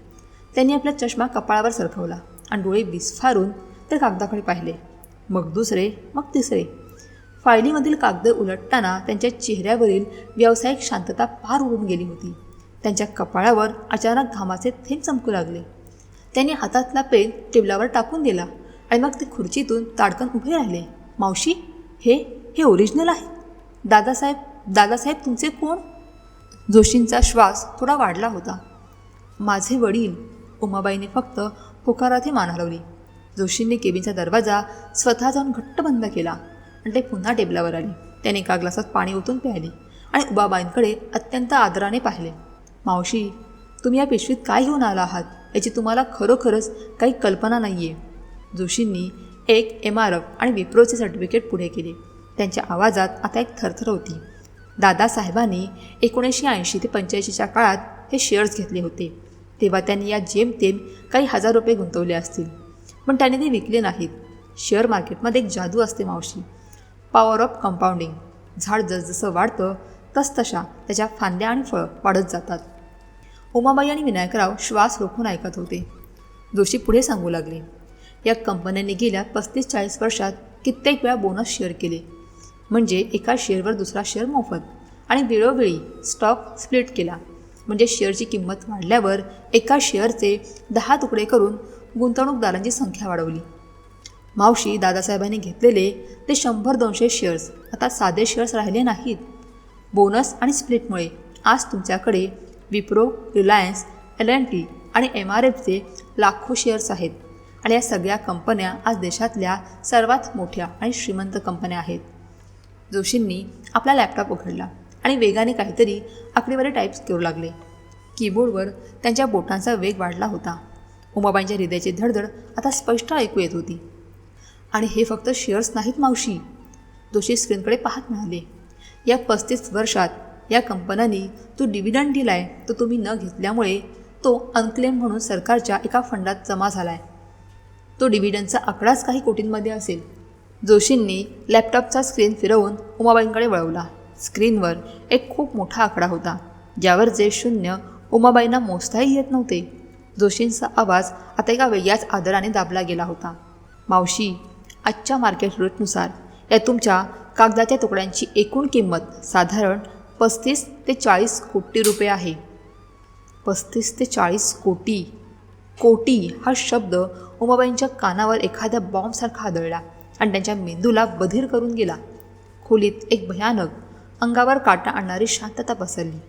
त्यांनी आपला चष्मा कपाळावर सरकवला आणि डोळे विस्फारून त्या कागदाकडे पाहिले. मग दुसरे, मग तिसरे. फायलीमधील कागद उलटताना त्यांच्या चेहऱ्यावरील व्यावसायिक शांतता पार उडून गेली होती. त्यांच्या कपाळावर अचानक घामाचे थेंब चमकू लागले. त्यांनी हातातला पेन टेबलावर टाकून दिला आणि मग ते खुर्चीतून ताडकन उभे राहिले. मावशी, हे ओरिजिनल आहे. दादासाहेब तुमचे कोण? जोशींचा श्वास थोडा वाढला होता. माझे वडील. उमाबाईने फक्त होकारार्थी मान हलवली. जोशींनी केबिनचा दरवाजा स्वतः जाऊन घट्ट बंद केला आणि ते पुन्हा टेबलावर आले. त्याने एका ग्लासात पाणी ओतून प्यायले आणि उमाबाईंकडे अत्यंत आदराने पाहिले. मावशी, तुम्ही या पिशवीत काय घेऊन आला आहात याची तुम्हाला खरोखरच काही कल्पना नाही आहे. जोशींनी एक MRF आणि विप्रोचे सर्टिफिकेट पुढे केले. त्यांच्या आवाजात आता एक थरथर होती. दादासाहेबांनी 1980 ते 85च्या काळात हे शेअर्स घेतले होते. तेव्हा त्यांनी या जेमतेम काही हजार रुपये गुंतवले असतील, पण त्यांनी ते विकले नाहीत. शेअर मार्केटमध्ये एक जादू असते मावशी, पॉवर ऑफ कंपाऊंडिंग. झाड जसजसं वाढतं तसतशा त्याच्या फांद्या आणि फळं वाढत जातात. उमाबाई आणि विनायकराव श्वास रोखून ऐकत होते. जोशी पुढे सांगू लागले. या कंपन्यांनी गेल्या 35-40 वर्षात कित्येक वेळा बोनस शेअर केले, म्हणजे एका शेअरवर दुसरा शेअर मोफत, आणि वेळोवेळी स्टॉक स्प्लिट केला, म्हणजे शेअरची किंमत वाढल्यावर एका शेअरचे 10 तुकडे करून गुंतवणूकदारांची संख्या वाढवली. मावशी, दादासाहेबांनी घेतलेले ते 100-200 शेअर्स आता साधे शेअर्स राहिले नाहीत. बोनस आणि स्प्लिटमुळे आज तुमच्याकडे विप्रो, रिलायन्स, L&T आणि MRFचे लाखो शेअर्स आहेत. आणि या सगळ्या कंपन्या आज देशातल्या सर्वात मोठ्या आणि श्रीमंत कंपन्या आहेत. जोशींनी आपला लॅपटॉप उघडला आणि वेगाने काहीतरी आकडेवारी टाईप्स करू लागले. कीबोर्डवर त्यांच्या बोटांचा वेग वाढला होता. उमाबाईंच्या हृदयाची धडधड आता स्पष्ट ऐकू येत होती. आणि हे फक्त शेअर्स नाहीत मावशी, जोशी स्क्रीनकडे पाहत म्हणाले. या 35 वर्षात या कंपन्यांनी तो डिव्हिडंड दिलाय, तो तुम्ही न घेतल्यामुळे तो अनक्लेम म्हणून सरकारच्या एका फंडात जमा झालाय. तो डिव्हिडंडचा आकडाच काही कोटींमध्ये असेल. जोशींनी लॅपटॉपचा स्क्रीन फिरवून उमाबाईंकडे वळवला. स्क्रीनवर एक खूप मोठा आकडा होता, ज्यावरचे शून्य उमाबाईंना मोजताही येत नव्हते. जोशींचा आवाज आता एका वेगळ्याच आदराने दाबला गेला होता. मावशी, आजच्या मार्केट रेटनुसार या तुमच्या कागदाच्या तुकड्यांची एकूण किंमत साधारण 35 ते 40 कोटी रुपये आहे. 35 ते 40 कोटी. कोटी हा शब्द उमाबाईंच्या कानावर एखाद्या बॉम्बसारखा आदळला आणि त्यांच्या मेंदूला बधीर करून गेला. खोलीत एक भयानक, अंगावर काटा आणणारी शांतता पसरली.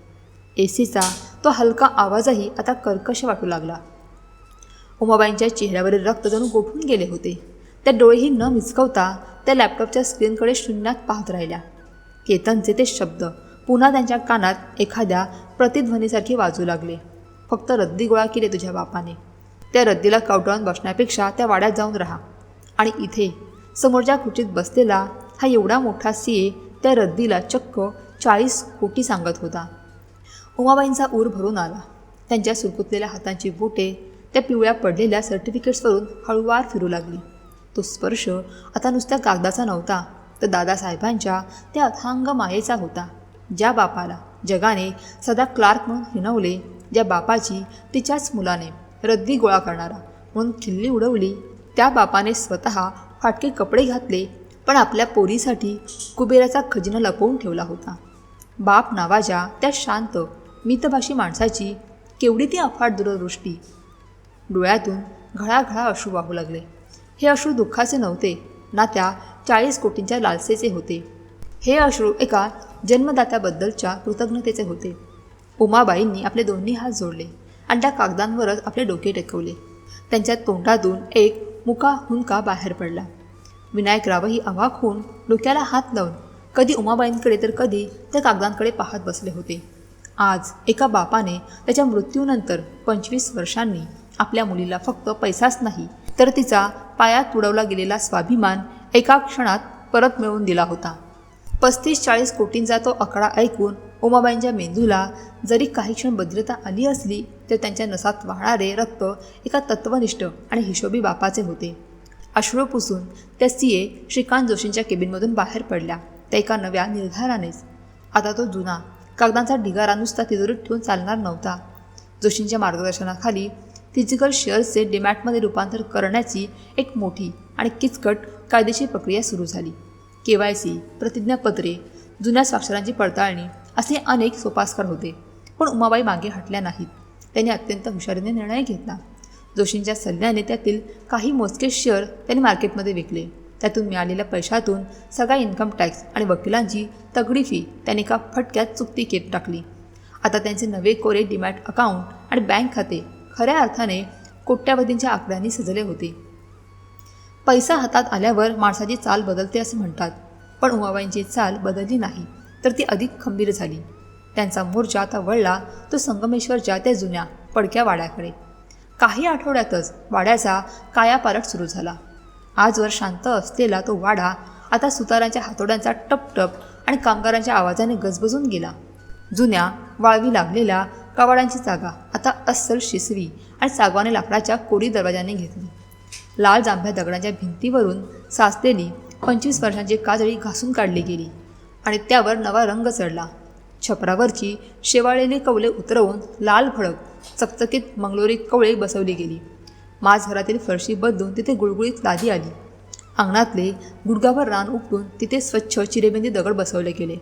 एसीचा तो हलका आवाजही आता कर्कश वाटू लागला. उमाबाईंच्या चेहऱ्यावरील रक्त जणू गोठून गेले होते. त्या डोळेही न मिचकवता त्या लॅपटॉपच्या स्क्रीनकडे शून्यात पाहत राहिल्या. केतनचे ते शब्द पुन्हा त्यांच्या कानात एखाद्या प्रतिध्वनीसारखे वाजू लागले. फक्त रद्दी गोळा केली तुझ्या बापाने. त्या रद्दीला कवटाळून बसण्यापेक्षा त्या वाड्यात जाऊन राहा. आणि इथे समोरच्या खुर्चीत बसलेला हा एवढा मोठा CA त्या रद्दीला चक्क 40 कोटी सांगत होता. उमाबाईंचा ऊर भरून आला. त्यांच्या सुरकुतलेल्या हातांची बोटे त्या पिवळ्या पडलेल्या सर्टिफिकेट्सवरून हळूवार फिरू लागली. तो स्पर्श आता नुसत्या कागदाचा नव्हता, तर दादासाहेबांच्या त्या अथांग मायेचा होता. ज्या बापाला, जगाने सदा क्लार्क म्हणून हिणवले, ज्या बापाची तिच्याच मुलाने रद्दी गोळा करणारा म्हणून खिल्ली उडवली, त्या बापाने स्वतः फाटके कपडे घातले पण आपल्या पोरीसाठी कुबेराचा खजिना लपवून ठेवला होता. बाप नावाच्या त्या शांत मितभाषी माणसाची केवढी ती अफाट दूरदृष्टी. डोळ्यातून घळाघळा अश्रू वाहू लागले. हे अश्रू दुःखाचे नव्हते ना त्या 40 कोटींच्या लालसेचे होते. हे अश्रू एका जन्मदात्याबद्दलच्या कृतज्ञतेचे होते. उमाबाईंनी आपले दोन्ही हात जोडले आणि त्या कागदांवरच आपले डोके टेकवले. त्यांच्या तोंडातून एक मुका हुंदका बाहेर पडला. विनायकरावही अवाक होऊन डोक्याला हात लावून कधी उमाबाईंकडे तर कधी त्या कागदांकडे पाहत बसले होते. आज एका बापाने त्याच्या मृत्यूनंतर 25 वर्षांनी आपल्या मुलीला फक्त पैसाच नाही तर तिचा पायात तुडवला गेलेला स्वाभिमान एका क्षणात परत मिळवून दिला होता. 35-40 कोटींचा तो आकडा ऐकून उमाबाईंच्या मेंदूला जरी काही क्षण बधिरता आली असली तर त्यांच्या नसात वाहणारे रक्त एका तत्वनिष्ठ आणि हिशोबी बापाचे होते. अश्रू पुसून त्या सीए श्रीकांत जोशींच्या केबिनमधून बाहेर पडल्या. त्या एका नव्या निर्धारानेच. आता तो जुना कागदांचा ढिगारा नुसता तिजोरीत ठेवून चालणार नव्हता. जोशींच्या मार्गदर्शनाखाली फिजिकल शेअर्सचे डीमॅटमध्ये रूपांतर करण्याची एक मोठी आणि किचकट कायदेशीर प्रक्रिया सुरू झाली. KYC, प्रतिज्ञापत्रे, जुन्या स्वाक्षरांची पडताळणी असे अनेक सोपास्कार होते. पण उमाबाई मागे हटल्या नाहीत. त्यांनी अत्यंत हुशारीने निर्णय घेतला. जोशींच्या सल्ल्याने त्यातील काही मोजके शेअर त्यांनी मार्केटमध्ये विकले. त्यातून मिळालेल्या पैशातून सगळा इन्कम टॅक्स आणि वकिलांची तगडी फी त्यांनी एका फटक्यात चुकती केत टाकली. आता त्यांचे नवे कोरे डीमॅट अकाउंट आणि बँक खाते खऱ्या अर्थाने कोट्यावधींच्या आकड्यांनी सजले होते. पैसा हातात आल्यावर माणसाची चाल बदलते असे म्हणतात. पण उमाबाईंची चाल बदलली नाही तर ती अधिक खंबीर झाली. त्यांचा मोर्चा आता वळला तो संगमेश्वरच्या त्या जुन्या पडक्या वाड्याकडे. काही आठवड्यातच वाड्याचा कायापालट सुरू झाला. आजवर शांत असलेला तो वाडा आता सुतारांच्या हातोड्यांचा टपटप आणि कामगारांच्या आवाजाने गजबजून गेला. जुन्या वाळवी लागलेल्या कवाडांची जागा आता अस्सल शिसवी आणि सागवानी लाकडाच्या कोरी दरवाजाने घेतली. लाल जांभ्या दगडांच्या भिंतीवरून साचलेली 25 वर्षांची काजळी घासून काढली गेली आणि त्यावर नवा रंग चढला. छपरावरची शेवाळलेली कवले उतरवून लाल भडक चकचकीत मंगलोरी कवळे बसवली गेली. माझघरातील फरशी बदलून तिथे गुळगुळीत लादी आली. अंगणातले गुडघाभर रान उपटून तिथे स्वच्छ चिरेबंदी दगड बसवले गेले.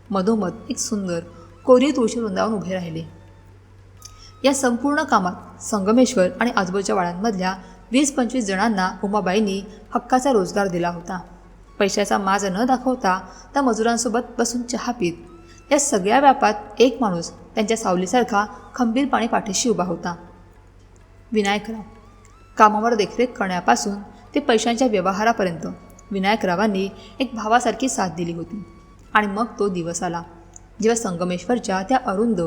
मधोमध एक सुंदर कोरीव तुळशी वृंदावन उभे राहिले. या संपूर्ण कामात संगमेश्वर आणि आजूबाजूच्या वाड्यांमधल्या 20-25 जणांना उमाबाईंनी हक्काचा रोजगार दिला होता. पैशाचा माज न दाखवता त्या मजुरांसोबत बसून चहा पीत या सगळ्या व्यापात एक माणूस त्यांच्या सावलीसारखा खंबीरपणे पाठीशी उभा होता. विनायकराव. कामावर देखरेख करण्यापासून ते पैशांच्या व्यवहारापर्यंत विनायकरावांनी एक भावासारखी साथ दिली होती. आणि मग तो दिवस आला जेव्हा संगमेश्वरच्या त्या अरुंद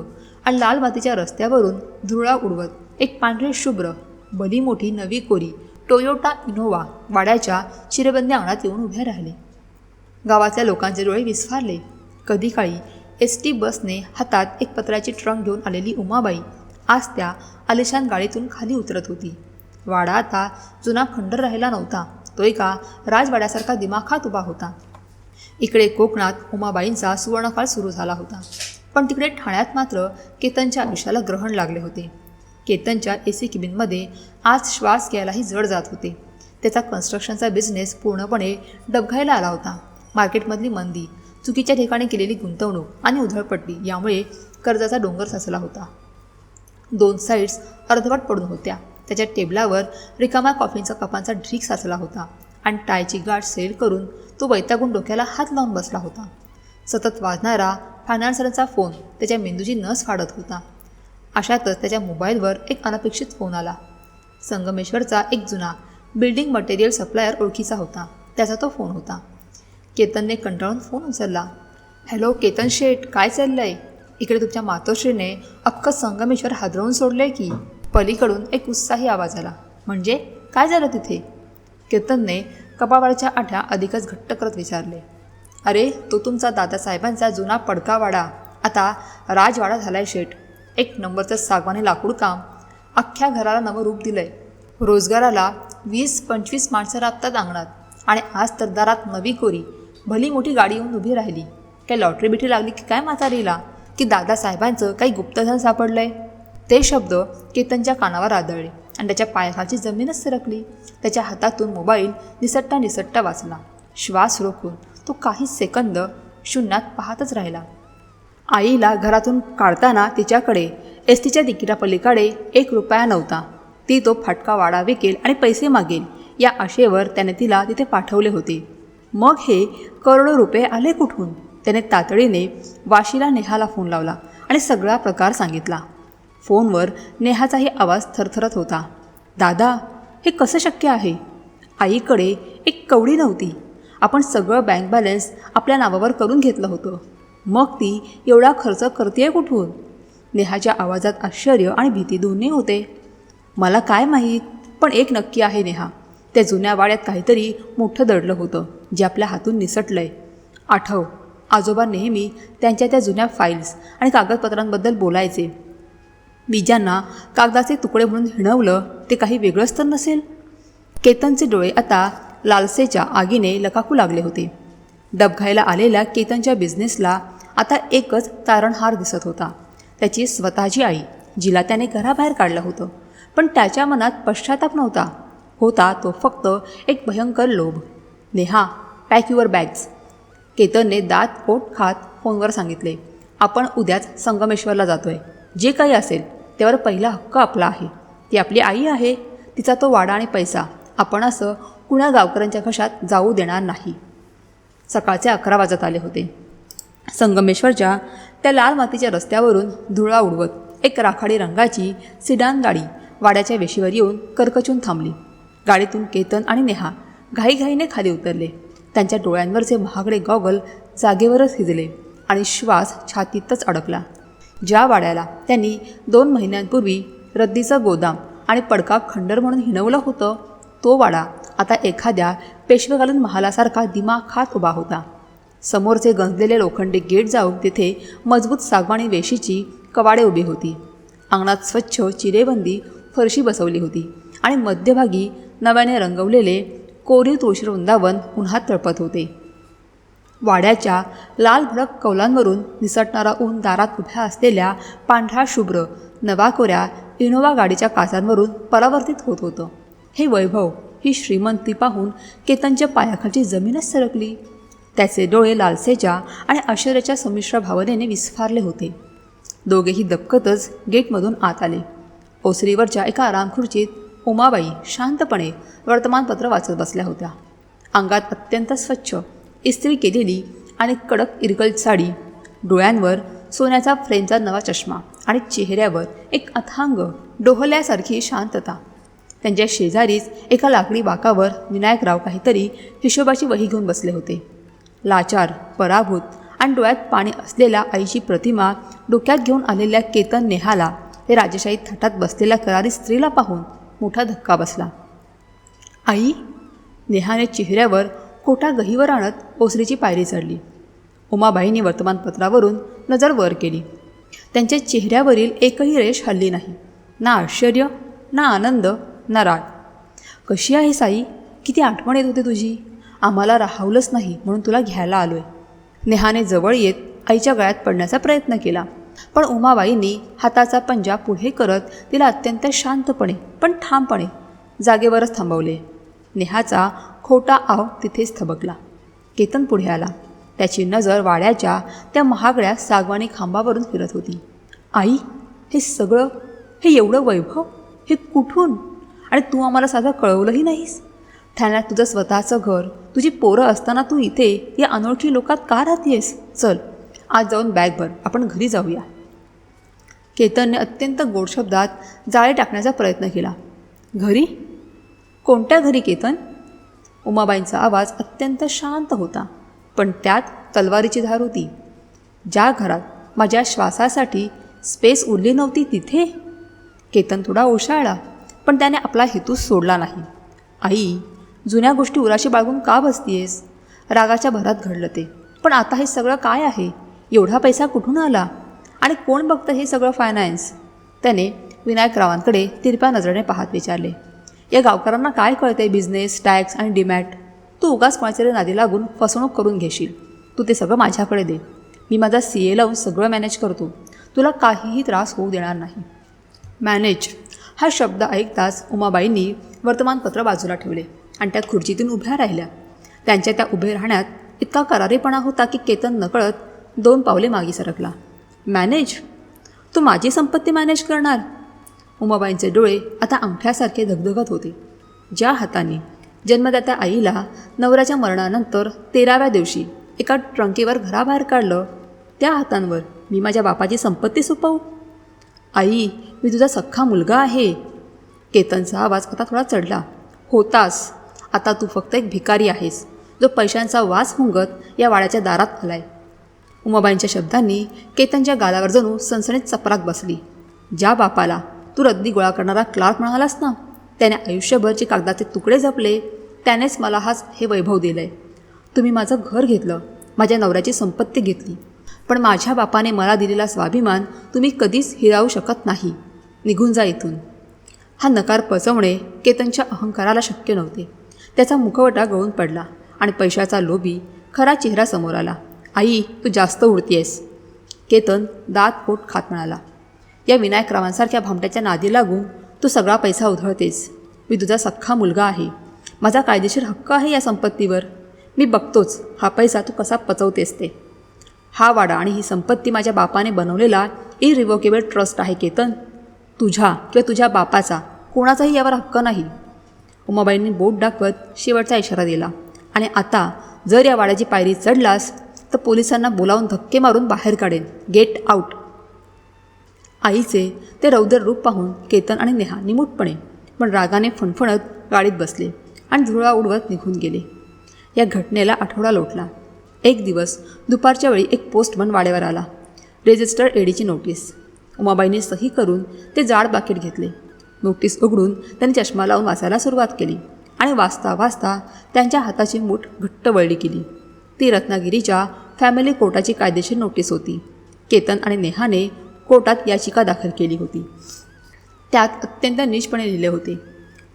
आणि लाल मातीच्या रस्त्यावरून धुरळा उडवत एक पांढरे शुभ्र भली मोठी नवी कोरी टोयोटा इनोवा वाड्याच्या चिरेबंदी अंगणात येऊन उभ्या राहिले. गावातल्या लोकांचे डोळे विस्फारले. कधी काळी ST बसने हातात एक पत्राची ट्रंक घेऊन आलेली उमाबाई आज त्या आलिशान गाडीतून खाली उतरत होती. वाडा आता जुना खंडर राहिला नव्हता. तो एका राजवाड्यासारखा दिमाखात उभा होता. इकडे कोकणात उमाबाईंचा सुवर्णकाळ सुरू झाला होता. पण तिकडे ठाण्यात मात्र केतनच्या आयुष्याला ग्रहण लागले होते. केतनच्या AC केबिनमध्ये आज श्वास घ्यायलाही जड जात होते. त्याचा कन्स्ट्रक्शनचा बिझनेस पूर्णपणे डबघायला आला होता. मार्केटमधली मंदी, चुकीच्या ठिकाणी केलेली गुंतवणूक आणि उधळपट्टी यामुळे कर्जाचा डोंगर साचला होता. 2 साईड्स अर्धवट पडून होत्या. त्याच्या टेबलावर रिकाम्या कॉफींचा कपांचा ढीग साचला होता आणि टायची गाठ सेल करून तो वैतागून डोक्याला हात लावून बसला होता. सतत वाजणारा फायनान्सरचा फोन त्याच्या मेंदूची नस फाडत होता. अशातच त्याच्या मोबाईलवर एक अनपेक्षित फोन आला. संगमेश्वरचा एक जुना बिल्डिंग मटेरियल सप्लायर ओळखीचा होता. त्याचा तो फोन होता. केतनने कंटाळून फोन उचलला. हॅलो केतन शेठ, काय चाललंय? इकडे तुमच्या मातोश्रीने अख्खं संगमेश्वर हादरवून सोडलंय की? पलीकडून एक उत्साही आवाज आला. म्हणजे काय झालं तिथे? केतनने कपाळावरच्या आठ्या अधिकच घट्ट करत विचारले. अरे तो तुमचा दादासाहेबांचा जुना पडका वाडा आता राजवाडा झालाय शेठ. 1 नंबरचं सागवानी लाकूड काम. अख्ख्या घराला नवं रूप दिलंय. रोजगाराला 20-25 माणसं राबतात अंगणात. आणि आज तर दारात नवी कोरी भली मोठी गाडी येऊन उभी राहिली. काय लॉटरी बिटरी लागली की काय म्हातारीला? की दादासाहेबांचं काही गुप्तधन सापडलंय. ते शब्द केतनच्या कानावर आदळले आणि त्याच्या पायाखालची जमीनच सरकली. त्याच्या हातातून मोबाईल निसटता निसटता वाचला. श्वास रोखून तो काही सेकंद शून्यात पाहतच राहिला. आईला घरातून काढताना तिच्याकडे एसटीच्या तिकिटापलीकडे 1 रुपया नव्हता. ती तो फाटका वाडा विकेल आणि पैसे मागेल या आशेवर त्याने तिला तिथे पाठवले होते. मग हे करोडो रुपये आले कुठून? त्याने तातडीने वाशीला नेहाला फोन लावला आणि सगळा प्रकार सांगितला. फोनवर नेहाचाही आवाज थरथरत होता. दादा, हे कसं शक्य आहे? आईकडे एक कवडी नव्हती. आपण सगळं बँक बॅलन्स आपल्या नावावर करून घेतलं होतं. मग ती एवढा खर्च करतेय कुठून? नेहाच्या आवाजात आश्चर्य आणि भीती दोन्ही होते. मला काय माहीत, पण एक नक्की आहे नेहा, त्या जुन्या वाड्यात काहीतरी मोठं दडलं होतं जे आपल्या हातून निसटलंय. आठव, आजोबा नेहमी त्यांच्या त्या जुन्या फाईल्स आणि कागदपत्रांबद्दल बोलायचे. मी ज्यांना कागदाचे तुकडे म्हणून हिणवलं ते काही वेगळंच तर नसेल? केतनचे डोळे आता लालसेच्या आगीने लकाकू लागले होते. डबघायला आलेल्या केतनच्या बिझनेसला आता एकच तारणहार दिसत होता. त्याची स्वतःची आई, जिला त्याने घराबाहेर काढलं होतं. पण त्याच्या मनात पश्चाताप नव्हता. होता तो फक्त एक भयंकर लोभ. नेहा, पॅक युअर बॅग्स, केतनने दात पोट खात फोनवर सांगितले. आपण उद्याच संगमेश्वरला जातोय. जे काही असेल त्यावर पहिला हक्क आपला आहे. ती आपली आई आहे. तिचा तो वाडा आणि पैसा आपण असं कुणा गावकऱ्यांच्या घशात जाऊ देणार नाही. सकाळचे 11 वाजत आले होते. संगमेश्वरच्या त्या लाल मातीच्या रस्त्यावरून धुळा उडवत एक राखाडी रंगाची सिडान गाडी वाड्याच्या वेशीवर येऊन करकचून थांबली. गाडीतून केतन आणि नेहा घाईघाईने खाली उतरले. त्यांच्या डोळ्यांवरचे महागडे गॉगल जागेवरच हिजले आणि श्वास छातीतच अडकला. ज्या वाड्याला त्यांनी 2 महिन्यांपूर्वी रद्दीचं गोदाम आणि पडका खंडर म्हणून हिणवलं होतं, तो वाडा आता एखाद्या पेशवेकालीन महालासारखा दिमाखात उभा होता. समोरचे गंजलेले लोखंडी गेट जाऊन तिथे मजबूत सागवानी वेशीची कवाडे उभी होती. अंगणात स्वच्छ चिरेबंदी फरशी बसवली होती आणि मध्यभागी नव्याने रंगवलेले कोरीव तुळशी वृंदावन उन्हात तळपत होते. वाड्याच्या लाल भडक कौलांवरून निसटणारा ऊन दारात उभ्या असलेल्या पांढऱ्या शुभ्र नवाकोऱ्या इनोवा गाडीच्या काचांवरून परावर्तित होत होतं. हे वैभव, ही श्रीमंती पाहून केतनच्या पायाखालची जमीनच सरकली. त्याचे डोळे लालसेच्या आणि आश्चर्याच्या संमिश्र भावनेने विस्फारले होते. दोघेही दबकतच गेटमधून आत आले. ओसरीवरच्या एका आरामखुर्चीत उमाबाई शांतपणे वर्तमानपत्र वाचत बसल्या होत्या. अंगात अत्यंत स्वच्छ इस्त्री केलेली आणि कडक इरकल साडी, डोळ्यांवर सोन्याचा फ्रेमचा नवा चष्मा आणि चेहऱ्यावर एक अथांग डोहल्यासारखी शांतता. त्यांच्या शेजारीच एका लाकडी बाकावर विनायकराव काहीतरी हिशोबाची वही घेऊन बसले होते. लाचार, पराभूत आणि डोळ्यात पाणी असलेल्या आईची प्रतिमा डोक्यात घेऊन आलेल्या केतन नेहाला ते राजेशाही थाटात बसलेल्या करारी स्त्रीला पाहून मोठा धक्का बसला. आई, नेहाने चेहऱ्यावर कोटा गहीवर आणत ओसरीची पायरी चढली. उमाबाईंनी वर्तमानपत्रावरून नजर वर केली. त्यांच्या चेहऱ्यावरील एकही रेष हलली नाही. ना आश्चर्य, ना आनंद, ना राग. कशी आहेस आई? किती आठवण येत होते तुझी. आम्हाला राहवलंच नाही म्हणून तुला घ्यायला आलोय. नेहाने जवळ येत आईच्या गळ्यात पडण्याचा प्रयत्न केला, पण उमाबाईंनी हाताचा पंजा पुढे करत तिला अत्यंत शांतपणे पण ठामपणे जागेवरच थांबवले. नेहाचा खोटा आव तिथेच थबकला. केतन पुढे आला. त्याची नजर वाड्याच्या त्या महागड्या सागवानी खांबावरून फिरत होती. आई, हे सगळं, हे एवढं वैभव, हे कुठून? आणि तू आम्हाला साधं कळवलंही नाहीस. ठाण्यात तुझं स्वतःचं घर, तुझी पोरं असताना तू इथे या अनोळखी लोकात का राहतेस? चल, आज जाऊन बॅग भर, आपण घरी जाऊया. केतनने अत्यंत गोड शब्दात जाळे टाकण्याचा प्रयत्न केला. घरी? कोणत्या घरी केतन? उमाबाईंचा आवाज अत्यंत शांत होता, पण त्यात तलवारीची धार होती. ज्या घरात माझ्या श्वासासाठी स्पेस उरली नव्हती तिथे? केतन थोडा ओशाळला, पण त्याने आपला हेतू सोडला नाही. आई, जुन्या गोष्टी उराशी बाळगून का बसतीयेस? रागाच्या भरात घडलं ते. पण आता हे सगळं काय आहे? एवढा पैसा कुठून आला? आणि कोण बघतं हे सगळं फायनान्स? त्याने विनायकरावांकडे तिरप्या नजरेने पाहत विचारले. या गावकऱ्यांना काय कळते बिझनेस, टॅक्स आणि डिमॅट? तू उगाच कोणाच्या नादी लागून फसवणूक करून घेशील. तू ते सगळं माझ्याकडे दे. मी माझा CA लावून सगळं मॅनेज करतो. तुला काहीही त्रास होऊ देणार नाही. मॅनेज हा शब्द ऐकताच उमाबाईंनी वर्तमानपत्र बाजूला ठेवले आणि त्या खुर्चीतून उभ्या राहिल्या. त्यांच्या त्या उभे राहण्यात इतका करारीपणा होता की केतन नकळत 2 पावले मागे सरकला. मॅनेज? तू माझी संपत्ती मॅनेज करणार? उमाबाईंचे डोळे आता अंगठ्यासारखे धगधगत होते. ज्या हाताने जन्मदात्या आईला नवऱ्याच्या मरणानंतर 13व्या दिवशी एका ट्रंकीवर घराबाहेर काढलं, त्या हातांवर मी माझ्या बापाची संपत्ती सोपवू? आई, मी तुझा सख्खा मुलगा आहे. केतनचा आवाज आता थोडा चढला. होतास. आता तू फक्त एक भिकारी आहेस जो पैशांचा वास मुंगत या वाड्याच्या दारात आलाय. उमाबाईंच्या शब्दांनी केतनच्या गालावर जणू सनसनीत चपराक बसली. ज्या बापाला तू रद्दी गोळा करणारा क्लार्क म्हणालास ना, त्याने आयुष्यभरचे कागदाचे तुकडे जपले, त्यानेच मला हे वैभव दिलंय. तुम्ही माझं घर घेतलं, माझ्या नवऱ्याची संपत्ती घेतली, पण माझ्या बापाने मला दिलेला स्वाभिमान तुम्ही कधीच हिरावू शकत नाही. निघून जा इथून. हा नकार पचवणे केतनच्या अहंकाराला शक्य नव्हते. त्याचा मुखवटा गळून पडला आणि पैशाचा लोभी खरा चेहरा समोर आला. आई, तू जास्त उडतीयस. केतन दात पोट खात म्हणाला. या विनायकरावांसारख्या भामट्याच्या नादी लागून तू सगळा पैसा उधळतेस. मी तुझा सख्खा मुलगा आहे. माझा कायदेशीर हक्क आहे या संपत्तीवर. मी बघतोच हा पैसा तू कसा पचवतेस ते. हा वाडा आणि ही संपत्ती माझ्या बापाने बनवलेला इरिव्होकेबल ट्रस्ट आहे केतन. तुझ्या किंवा तुझ्या बापाचा कोणाचाही यावर हक्क नाही. उमाबाईंनी बोट दाखवत शेवटचा इशारा दिला. आणि आता जर या वाड्याची पायरी चढलास तर पोलिसांना बोलावून धक्के मारून बाहेर काढेन. Get out. आईचे ते रौद्र रूप पाहून केतन आणि नेहा निमूटपणे पण रागाने फणफणत गाडीत बसले आणि धुळा उडवत निघून गेले. या घटनेला आठवडा लोटला. एक दिवस दुपारच्या वेळी एक पोस्टमन वाड्यावर आला. Registered एडीची notice. उमाबाईंनी सही करून ते जाड पाकीट घेतले. नोटीस उघडून त्यांनी चष्मा लावून वाचायला सुरुवात केली आणि वाचता वाचता त्यांच्या हाताची मूठ घट्ट वळली गेली. ती रत्नागिरीच्या फॅमिली कोर्टाची कायदेशीर नोटीस होती. केतन आणि नेहाने कोर्टात याचिका दाखल केली होती. त्यात अत्यंत नीचपणे लिहिले होते,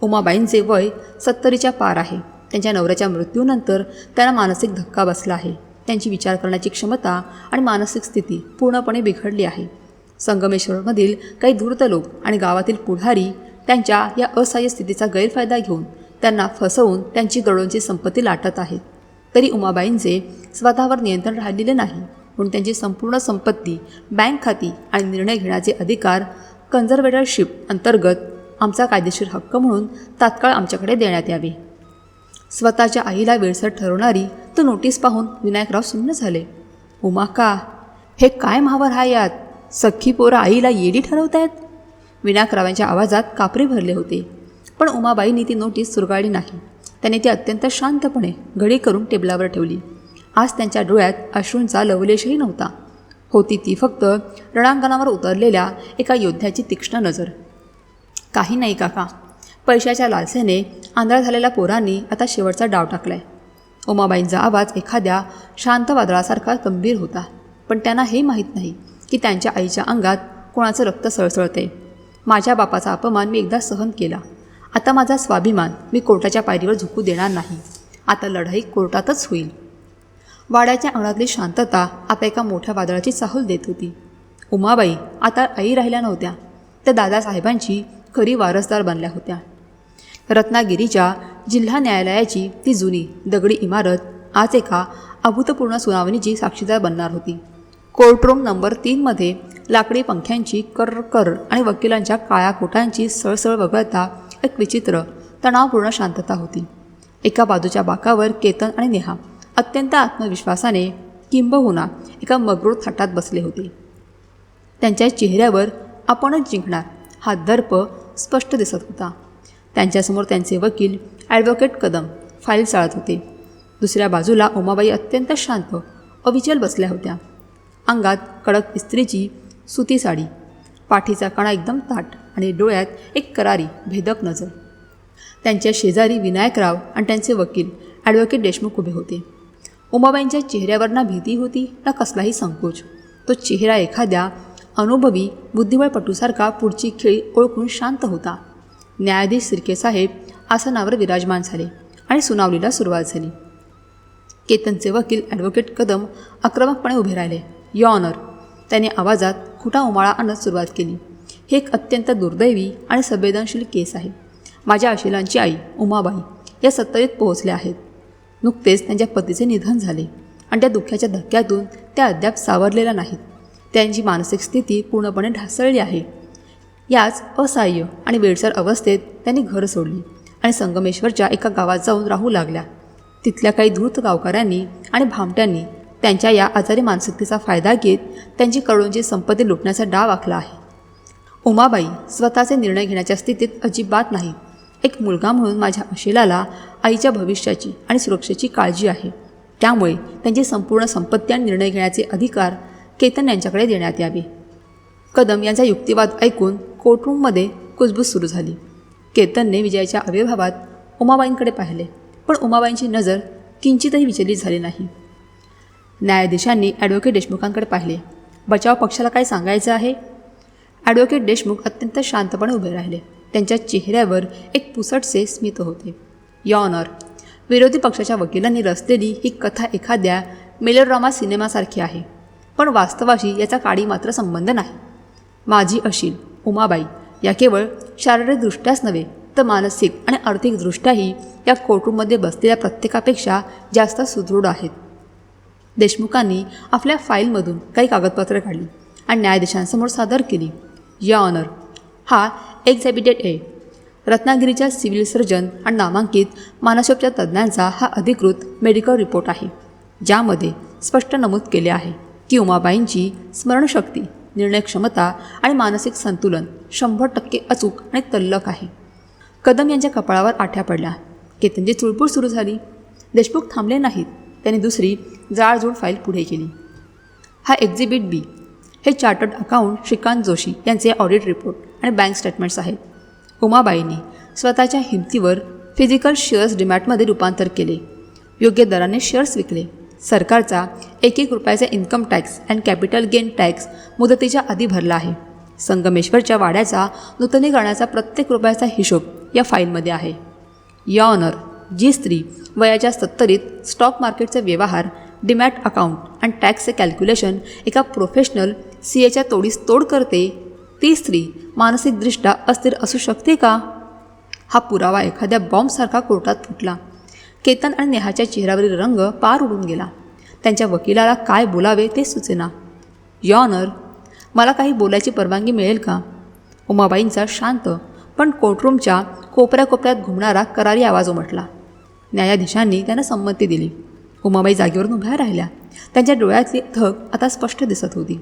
उमाबाईंचे वय 70च्या पार आहे. त्यांच्या नवऱ्याच्या मृत्यूनंतर त्यांना मानसिक धक्का बसला आहे. त्यांची विचार करण्याची क्षमता आणि मानसिक स्थिती पूर्णपणे बिघडली आहे. संगमेश्वरमधील काही धूर्त लोक आणि गावातील पुढारी त्यांच्या या असहाय्य स्थितीचा गैरफायदा घेऊन त्यांना फसवून त्यांची करोडोंची संपत्ती लाटत आहेत. तरी उमाबाईंचे स्वतःवर नियंत्रण राहिलेले नाही, म्हणून त्यांची संपूर्ण संपत्ती, बँक खाती आणि निर्णय घेण्याचे अधिकार कन्झर्वेटरशिप अंतर्गत आमचा कायदेशीर हक्क म्हणून तात्काळ आमच्याकडे देण्यात यावे. स्वतःच्या आईला वेळसर ठरवणारी तो नोटीस पाहून विनायकराव सुन्न झाले. उमा का? हे काय महावर हा यात? सख्खी पोरं आईला येडी ठरवतायत? विनायकरावांच्या आवाजात कापरे भरले होते. पण उमाबाईंनी ती नोटीस चुरगाळली नाही. त्याने ती अत्यंत शांतपणे घडी करून टेबलावर ठेवली. आज त्यांच्या डोळ्यात अश्रूंचा लवलेशही नव्हता. होती ती फक्त रणांगणावर उतरलेल्या एका योद्ध्याची तीक्ष्ण नजर. काही नाही काका, पैशाच्या लालसेने आंधळा झालेल्या पोरांनी आता शेवटचा डाव टाकलाय. उमाबाईंचा आवाज एखाद्या शांत वादळासारखा गंभीर होता. पण त्यांना हे माहीत नाही की त्यांच्या आईच्या अंगात कोणाचं रक्त सळसळते. माझ्या बापाचा अपमान मी एकदा सहन केला. आता माझा स्वाभिमान मी कोर्टाच्या पायरीवर झुकू देणार नाही. आता लढाई कोर्टातच होईल. वाड्याच्या अंगणातली शांतता आता एका मोठ्या वादळाची चाहूल देत होती. उमाबाई आता आई राहिल्या नव्हत्या. त्या दादासाहेबांची खरी वारसदार बनल्या होत्या. रत्नागिरीच्या जिल्हा न्यायालयाची ती जुनी दगडी इमारत आज एका अभूतपूर्व सुनावणीची साक्षीदार बनणार होती. कोर्टरूम नंबर 3मध्ये लाकडी पंख्यांची कर्र आणि वकिलांच्या काळ्या कोटांची सळसळ वगळता एक विचित्र तणावपूर्ण शांतता होती. एका बाजूच्या बाकावर केतन आणि नेहा अत्यंत आत्मविश्वासाने किंबहुना एका मगरूळ थाटात बसले होते. त्यांच्या चेहऱ्यावर आपणच जिंकणार हा दर्प स्पष्ट दिसत होता. त्यांच्यासमोर त्यांचे वकील ॲडव्होकेट कदम फाईल चाळत होते. दुसऱ्या बाजूला उमाबाई अत्यंत शांत अविचल बसल्या होत्या. अंगात कडक इस्त्रीची सुती साडी, पाठीचा कणा एकदम ताठ आणि डोळ्यात एक करारी भेदक नजर. त्यांच्या शेजारी विनायकराव आणि त्यांचे वकील ॲडव्होकेट देशमुख उभे होते. उमाबाईंच्या चेहऱ्यावर ना भीती होती ना कसलाही संकोच. तो चेहरा एखाद्या अनुभवी बुद्धिबळपटूसारखा पुढची खेळी ओळखून शांत होता. न्यायाधीश सिरकेसाहेब आसनावर विराजमान झाले आणि सुनावणीला सुरुवात झाली. केतनचे वकील ॲडव्होकेट कदम आक्रमकपणे उभे राहिले युअर ऑनर, त्याने आवाजात खोटा उमाळा आणत सुरुवात केली. ही एक अत्यंत दुर्दैवी आणि संवेदनशील केस आहे. माझ्या अशिलांची आई उमाबाई या सत्तरीत पोहोचल्या आहेत. नुकतेच त्यांच्या पतीचे निधन झाले आणि त्या दुःखाच्या धक्क्यातून त्या अद्याप सावरलेल्या नाहीत. त्यांची मानसिक स्थिती पूर्णपणे ढासळली आहे. याच असहाय्य आणि वेडसर अवस्थेत त्यांनी घर सोडली आणि संगमेश्वरच्या एका गावात जाऊन राहू लागल्या. तिथल्या काही धूर्त गावकऱ्यांनी आणि भामट्यांनी त्यांच्या या आजारी मानसिकतेचा फायदा घेत त्यांची करोडोंची संपत्ती लुटण्याचा डाव आखला आहे. उमाबाई स्वतःचे निर्णय घेण्याच्या स्थितीत अजिबात नाही. एक मुलगा म्हणून माझ्या अशिलाला आईच्या भविष्याची आणि सुरक्षेची काळजी आहे. त्यामुळे त्यांची संपूर्ण संपत्ती आणि निर्णय घेण्याचे अधिकार केतन यांच्याकडे देण्यात यावे. कदम यांचा युक्तिवाद ऐकून कोर्टरूममध्ये कुजबूज सुरू झाली. केतनने विजयाच्या आविर्भावात उमाबाईंकडे पाहिले, पण उमाबाईंची नजर किंचितही विचलित झाली नाही. न्यायाधीशांनी ॲडव्होकेट देशमुखांकडे पाहिले. बचाव पक्षाला काय सांगायचं आहे? ॲडव्होकेट देशमुख अत्यंत शांतपणे उभे राहिले. त्यांच्या चेहऱ्यावर एक पुसटसे स्मित होते. युअर ऑनर, विरोधी पक्षाच्या वकिलांनी रचलेली ही कथा एखाद्या मेलोड्रामा सिनेमासारखी आहे, पण वास्तवाशी याचा काडी मात्र संबंध नाही. माझी अशील उमाबाई या केवळ शारीरिकदृष्ट्याच नव्हे तर मानसिक आणि आर्थिकदृष्ट्याही या कोर्टरूममध्ये बसलेल्या प्रत्येकापेक्षा जास्त सुदृढ आहेत. देशमुखांनी आपल्या फाईलमधून काही कागदपत्रे काढली आणि न्यायाधीशांसमोर सादर केली. युअर ऑनर, हा एक्झॅबिटेड ए, रत्नागिरीच्या सिव्हिल सर्जन आणि नामांकित मानसोपचार तज्ज्ञांचा हा अधिकृत मेडिकल रिपोर्ट आहे, ज्यामध्ये स्पष्ट नमूद केले आहे की उमाबाईंची स्मरणशक्ती, निर्णय क्षमता आणि मानसिक संतुलन 100% अचूक आणि तल्लख आहे. कदम यांच्या कपाळावर आठ्या पडल्या. केतनची चुळबुळ सुरू झाली. देशमुख थांबले नाहीत. त्यांनी दुसरी जाळजूळ फाईल पुढे केली. हा एक्झिबिट बी हे चार्टर्ड अकाउंट श्रीकांत जोशी यांचे ऑडिट रिपोर्ट आणि बँक स्टेटमेंट्स आहेत. उमाबाईंनी स्वतःच्या हिमतीवर फिजिकल शेअर्स डीमॅटमध्ये रूपांतर केले. योग्य दराने शेअर्स विकले. सरकारचा 1-1 रुपयाचा income tax and capital gain tax मुदतीच्या आधी भरला आहे. संगमेश्वरच्या वाड्याचा नूतनीकरणाचा प्रत्येक रुपयाचा हिशोब या फाईलमध्ये आहे. युअर ऑनर, जी स्त्री वयाच्या 70त स्टॉक मार्केटचे व्यवहार, डीमॅट अकाउंट आणि टॅक्सचे कॅल्क्युलेशन एका प्रोफेशनल CAच्या तोडीस तोड करते, ती स्त्री मानसिकदृष्ट्या अस्थिर असू शकते का? हा पुरावा एखाद्या बॉम्बसारखा कोर्टात फुटला. केतन आणि नेहाच्या चेहऱ्यावरील रंग पार उडून गेला. त्यांच्या वकिलाला काय बोलावे ते सुचेना. युअर ऑनर, मला काही बोलायची परवानगी मिळेल का? उमाबाईंचा शांत पण कोर्टरूमच्या कोपऱ्यात घुमणारा करारी आवाज उमटला. न्यायाधीशांनी त्यांना संमती दिली. उमाबाई जागेवरून उभ्या राहिल्या. त्यांच्या डोळ्यातली धग आता स्पष्ट दिसत होती.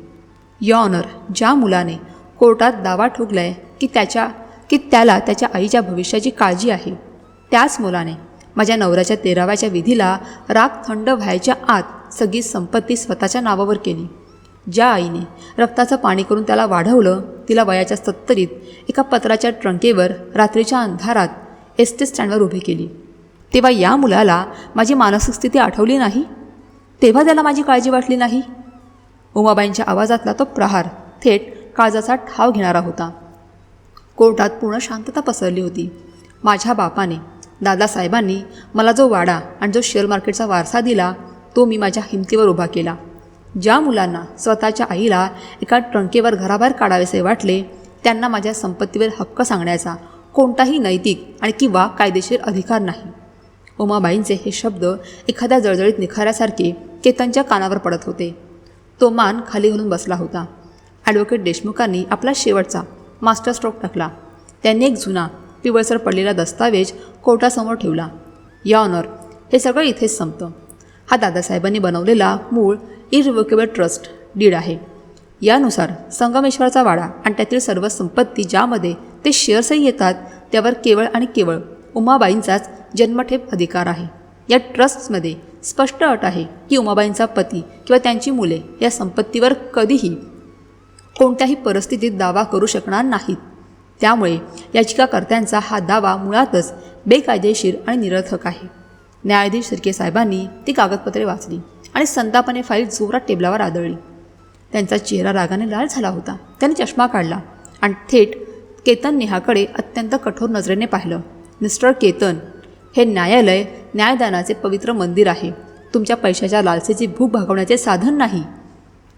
युअर ऑनर, ज्या मुलाने कोर्टात दावा ठोकलाय की त्याला त्याच्या आईच्या भविष्याची काळजी आहे, त्याच मुलाने माझ्या नवऱ्याच्या 13व्या विधीला राग थंड व्हायच्या आत सगळी संपत्ती स्वतःच्या नावावर केली. ज्या आईने रक्ताचं पाणी करून त्याला वाढवलं, तिला वयाच्या 70त एका पत्राच्या ट्रंकेवर रात्रीच्या अंधारात एसटी स्टँडवर उभी केली. तेव्हा या मुलाला माझी मानसिक स्थिती आठवली नाही? तेव्हा त्याला माझी काळजी वाटली नाही? उमाबाईंच्या आवाजातला तो प्रहार थेट काळजाचा ठाव घेणारा होता. कोर्टात पूर्ण शांतता पसरली होती. माझ्या बापाने, दादासाहेबांनी मला जो वाडा आणि जो शेअर मार्केटचा वारसा दिला, तो मी माझ्या हिमतीवर उभा केला. ज्या मुलांना स्वतःच्या आईला एका ट्रंकेवर घराबाहेर काढावेसे वाटले, त्यांना माझ्या संपत्तीवर हक्क सांगण्याचा कोणताही नैतिक आणि किंवा कायदेशीर अधिकार नाही. उमाबाईंचे हे शब्द एखाद्या जळजळीत निखाऱ्यासारखे केतनच्या कानावर पडत होते. तो मान खाली घालून बसला होता. ॲडव्होकेट देशमुखांनी आपला शेवटचा मास्टर स्ट्रोक टाकला. त्यांनी एक जुना पिवळसर पडलेला दस्तावेज कोर्टासमोर ठेवला. युअर ऑनर, हे सगळं इथेच संपतं. हा दादासाहेबांनी बनवलेला मूळ इरिव्होकेबल ट्रस्ट डीड आहे. यानुसार संगमेश्वरचा वाडा आणि त्यातील सर्व संपत्ती, ज्यामध्ये ते शेअर्सही येतात, त्यावर केवळ आणि केवळ उमाबाईंचाच जन्मठेप अधिकार आहे. या ट्रस्टमध्ये स्पष्ट अट आहे की उमाबाईंचा पती किंवा त्यांची मुले या संपत्तीवर कधीही कोणत्याही परिस्थितीत दावा करू शकणार नाहीत. त्यामुळे याचिकाकर्त्यांचा हा दावा मुळातच बेकायदेशीर आणि निरर्थक आहे. न्यायाधीश शिर्के साहेबांनी ती कागदपत्रे वाचली आणि संतापाने फाईल जोरात टेबलावर आदळली. त्यांचा चेहरा रागाने लाल झाला होता. त्याने चष्मा काढला आणि थेट केतन नेहाकडे अत्यंत कठोर नजरेने पाहिलं. मिस्टर केतन, हे न्यायालय न्यायदानाचे पवित्र मंदिर आहे. तुमच्या पैशाच्या लालसेची भूक भागवण्याचे साधन नाही.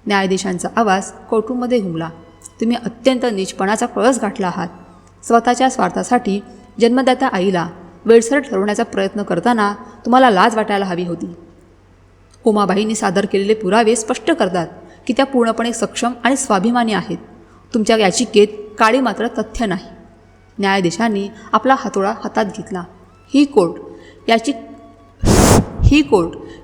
न्यायाधीशांचा आवाज कोर्टरूममध्ये घुमला. तुम्ही अत्यंत नीचपणाचा कळस गाठला आहात. स्वतःच्या स्वार्थासाठी जन्मदात्या आईला वेडसर ठरवण्याचा प्रयत्न करताना तुम्हाला लाज वाटायला हवी होती. उमाबाईंनी सादर केलेले पुरावे स्पष्ट करतात की त्या पूर्णपणे सक्षम आणि स्वाभिमानी आहेत. तुमच्या याचिकेत काळी मात्र तथ्य नाही. न्यायाधीशांनी आपला हातोडा हातात घेतला. ही कोर्ट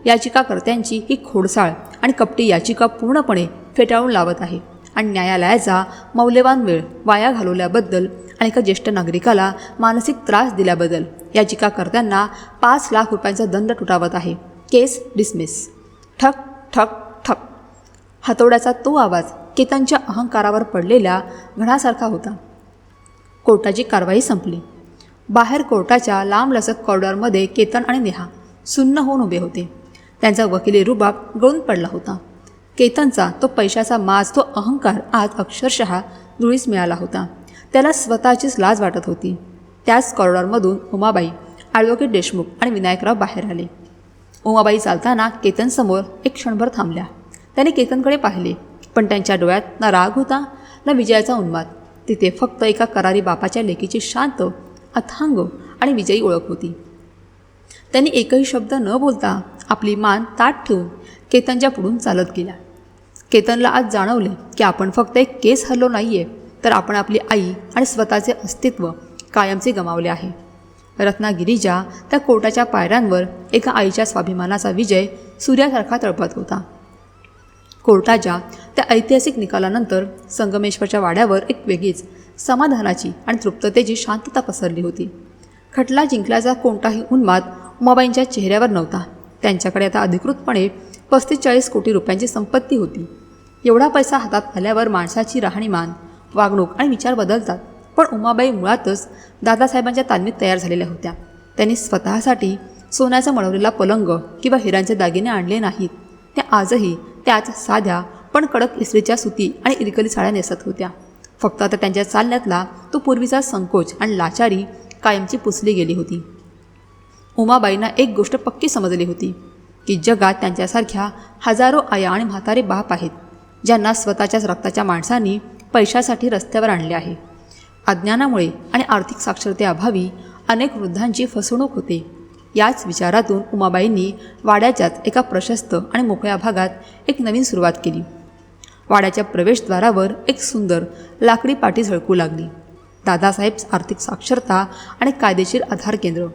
याचिकाकर्त्यांची ही खोडसाळ आणि कपटी याचिका पूर्णपणे फेटाळून लावत आहे आणि न्यायालयाचा मौल्यवान वेळ वाया घालवल्याबद्दल आणि एका ज्येष्ठ नागरिकाला मानसिक त्रास दिल्याबद्दल याचिकाकर्त्यांना 5 लाख रुपयांचा दंड ठोठावत आहे. केस डिसमिस. ठक ठक ठक. हातोड्याचा तो आवाज केतनच्या अहंकारावर पडलेल्या घणासारखा होता. कोर्टाची कारवाई संपली. बाहेर कोर्टाच्या लांबलचक कॉरिडॉरमध्ये केतन आणि नेहा सुन्न होऊन उभे होते. त्यांचा वकिली रुबाब गळून पडला होता. केतनचा तो पैशाचा माज, तो अहंकार आज अक्षरशः धुळीस मिळाला होता. त्याला स्वतःचीच लाज वाटत होती. त्याच कॉरिडॉरमधून उमाबाई, ॲडव्होकेट देशमुख आणि विनायकराव बाहेर आले. उमाबाई चालताना केतनसमोर एक क्षणभर थांबल्या. त्याने केतनकडे पाहिले, पण त्यांच्या डोळ्यात ना राग होता ना विजयाचा उन्माद. तिथे फक्त एका करारी बापाच्या लेकीची शांत, अथांग आणि विजयी ओळख होती. त्यांनी एकही शब्द न बोलता आपली मान ताठ ठेवून केतनच्या पुढून चालत गेला. केतनला आज जाणवले की आपण फक्त एक केस हरलो नाही आहे, तर आपण आपली आई आणि स्वतःचे अस्तित्व कायमचे गमावले आहे. रत्नागिरीच्या त्या कोर्टाच्या पायऱ्यांवर एका आईच्या स्वाभिमानाचा विजय सूर्यासारखा तळपत होता. कोर्टाच्या त्या ऐतिहासिक निकालानंतर संगमेश्वरच्या वाड्यावर एक वेगळीच समाधानाची आणि तृप्ततेची शांतता पसरली होती. खटला जिंकल्याचा कोणताही उन्माद उमाबाईंच्या चेहऱ्यावर नव्हता. त्यांच्याकडे आता अधिकृतपणे 35-40 कोटी रुपयांची संपत्ती होती. एवढा पैसा हातात आल्यावर माणसाची राहणीमान, वागणूक आणि विचार बदलतात. पण उमाबाई मुळातच दादासाहेबांच्या तालमीत तयार झालेल्या होत्या. त्यांनी स्वतःसाठी सोन्याचा मळवलेला पलंग किंवा हिऱ्यांचे दागिने आणले नाहीत. त्या आजही त्याच साध्या पण कडक इस्त्रीच्या सुती आणि इरकली साड्या नेसत होत्या. फक्त आता त्यांच्या चालण्यातला तो पूर्वीचा संकोच आणि लाचारी कायमची पुसली गेली होती. उमाबाईंना एक गोष्ट पक्की समजली होती की जगात त्यांच्यासारख्या हजारो आया आणि म्हातारे बाप आहेत, ज्यांना स्वतःच्याच रक्ताच्या माणसांनी पैशासाठी रस्त्यावर आणले आहे. अज्ञानामुळे आणि आर्थिक साक्षरतेअभावी अनेक वृद्धांची फसवणूक होते. याच विचारातून उमाबाईंनी वाड्याच्याच एका प्रशस्त आणि मोकळ्या भागात एक नवीन सुरुवात केली. वाड्याच्या प्रवेशद्वारावर एक सुंदर लाकडी पाटी झळकू लागली. दादासाहेब आर्थिक साक्षरता आणि कायदेशीर आधार केंद्र.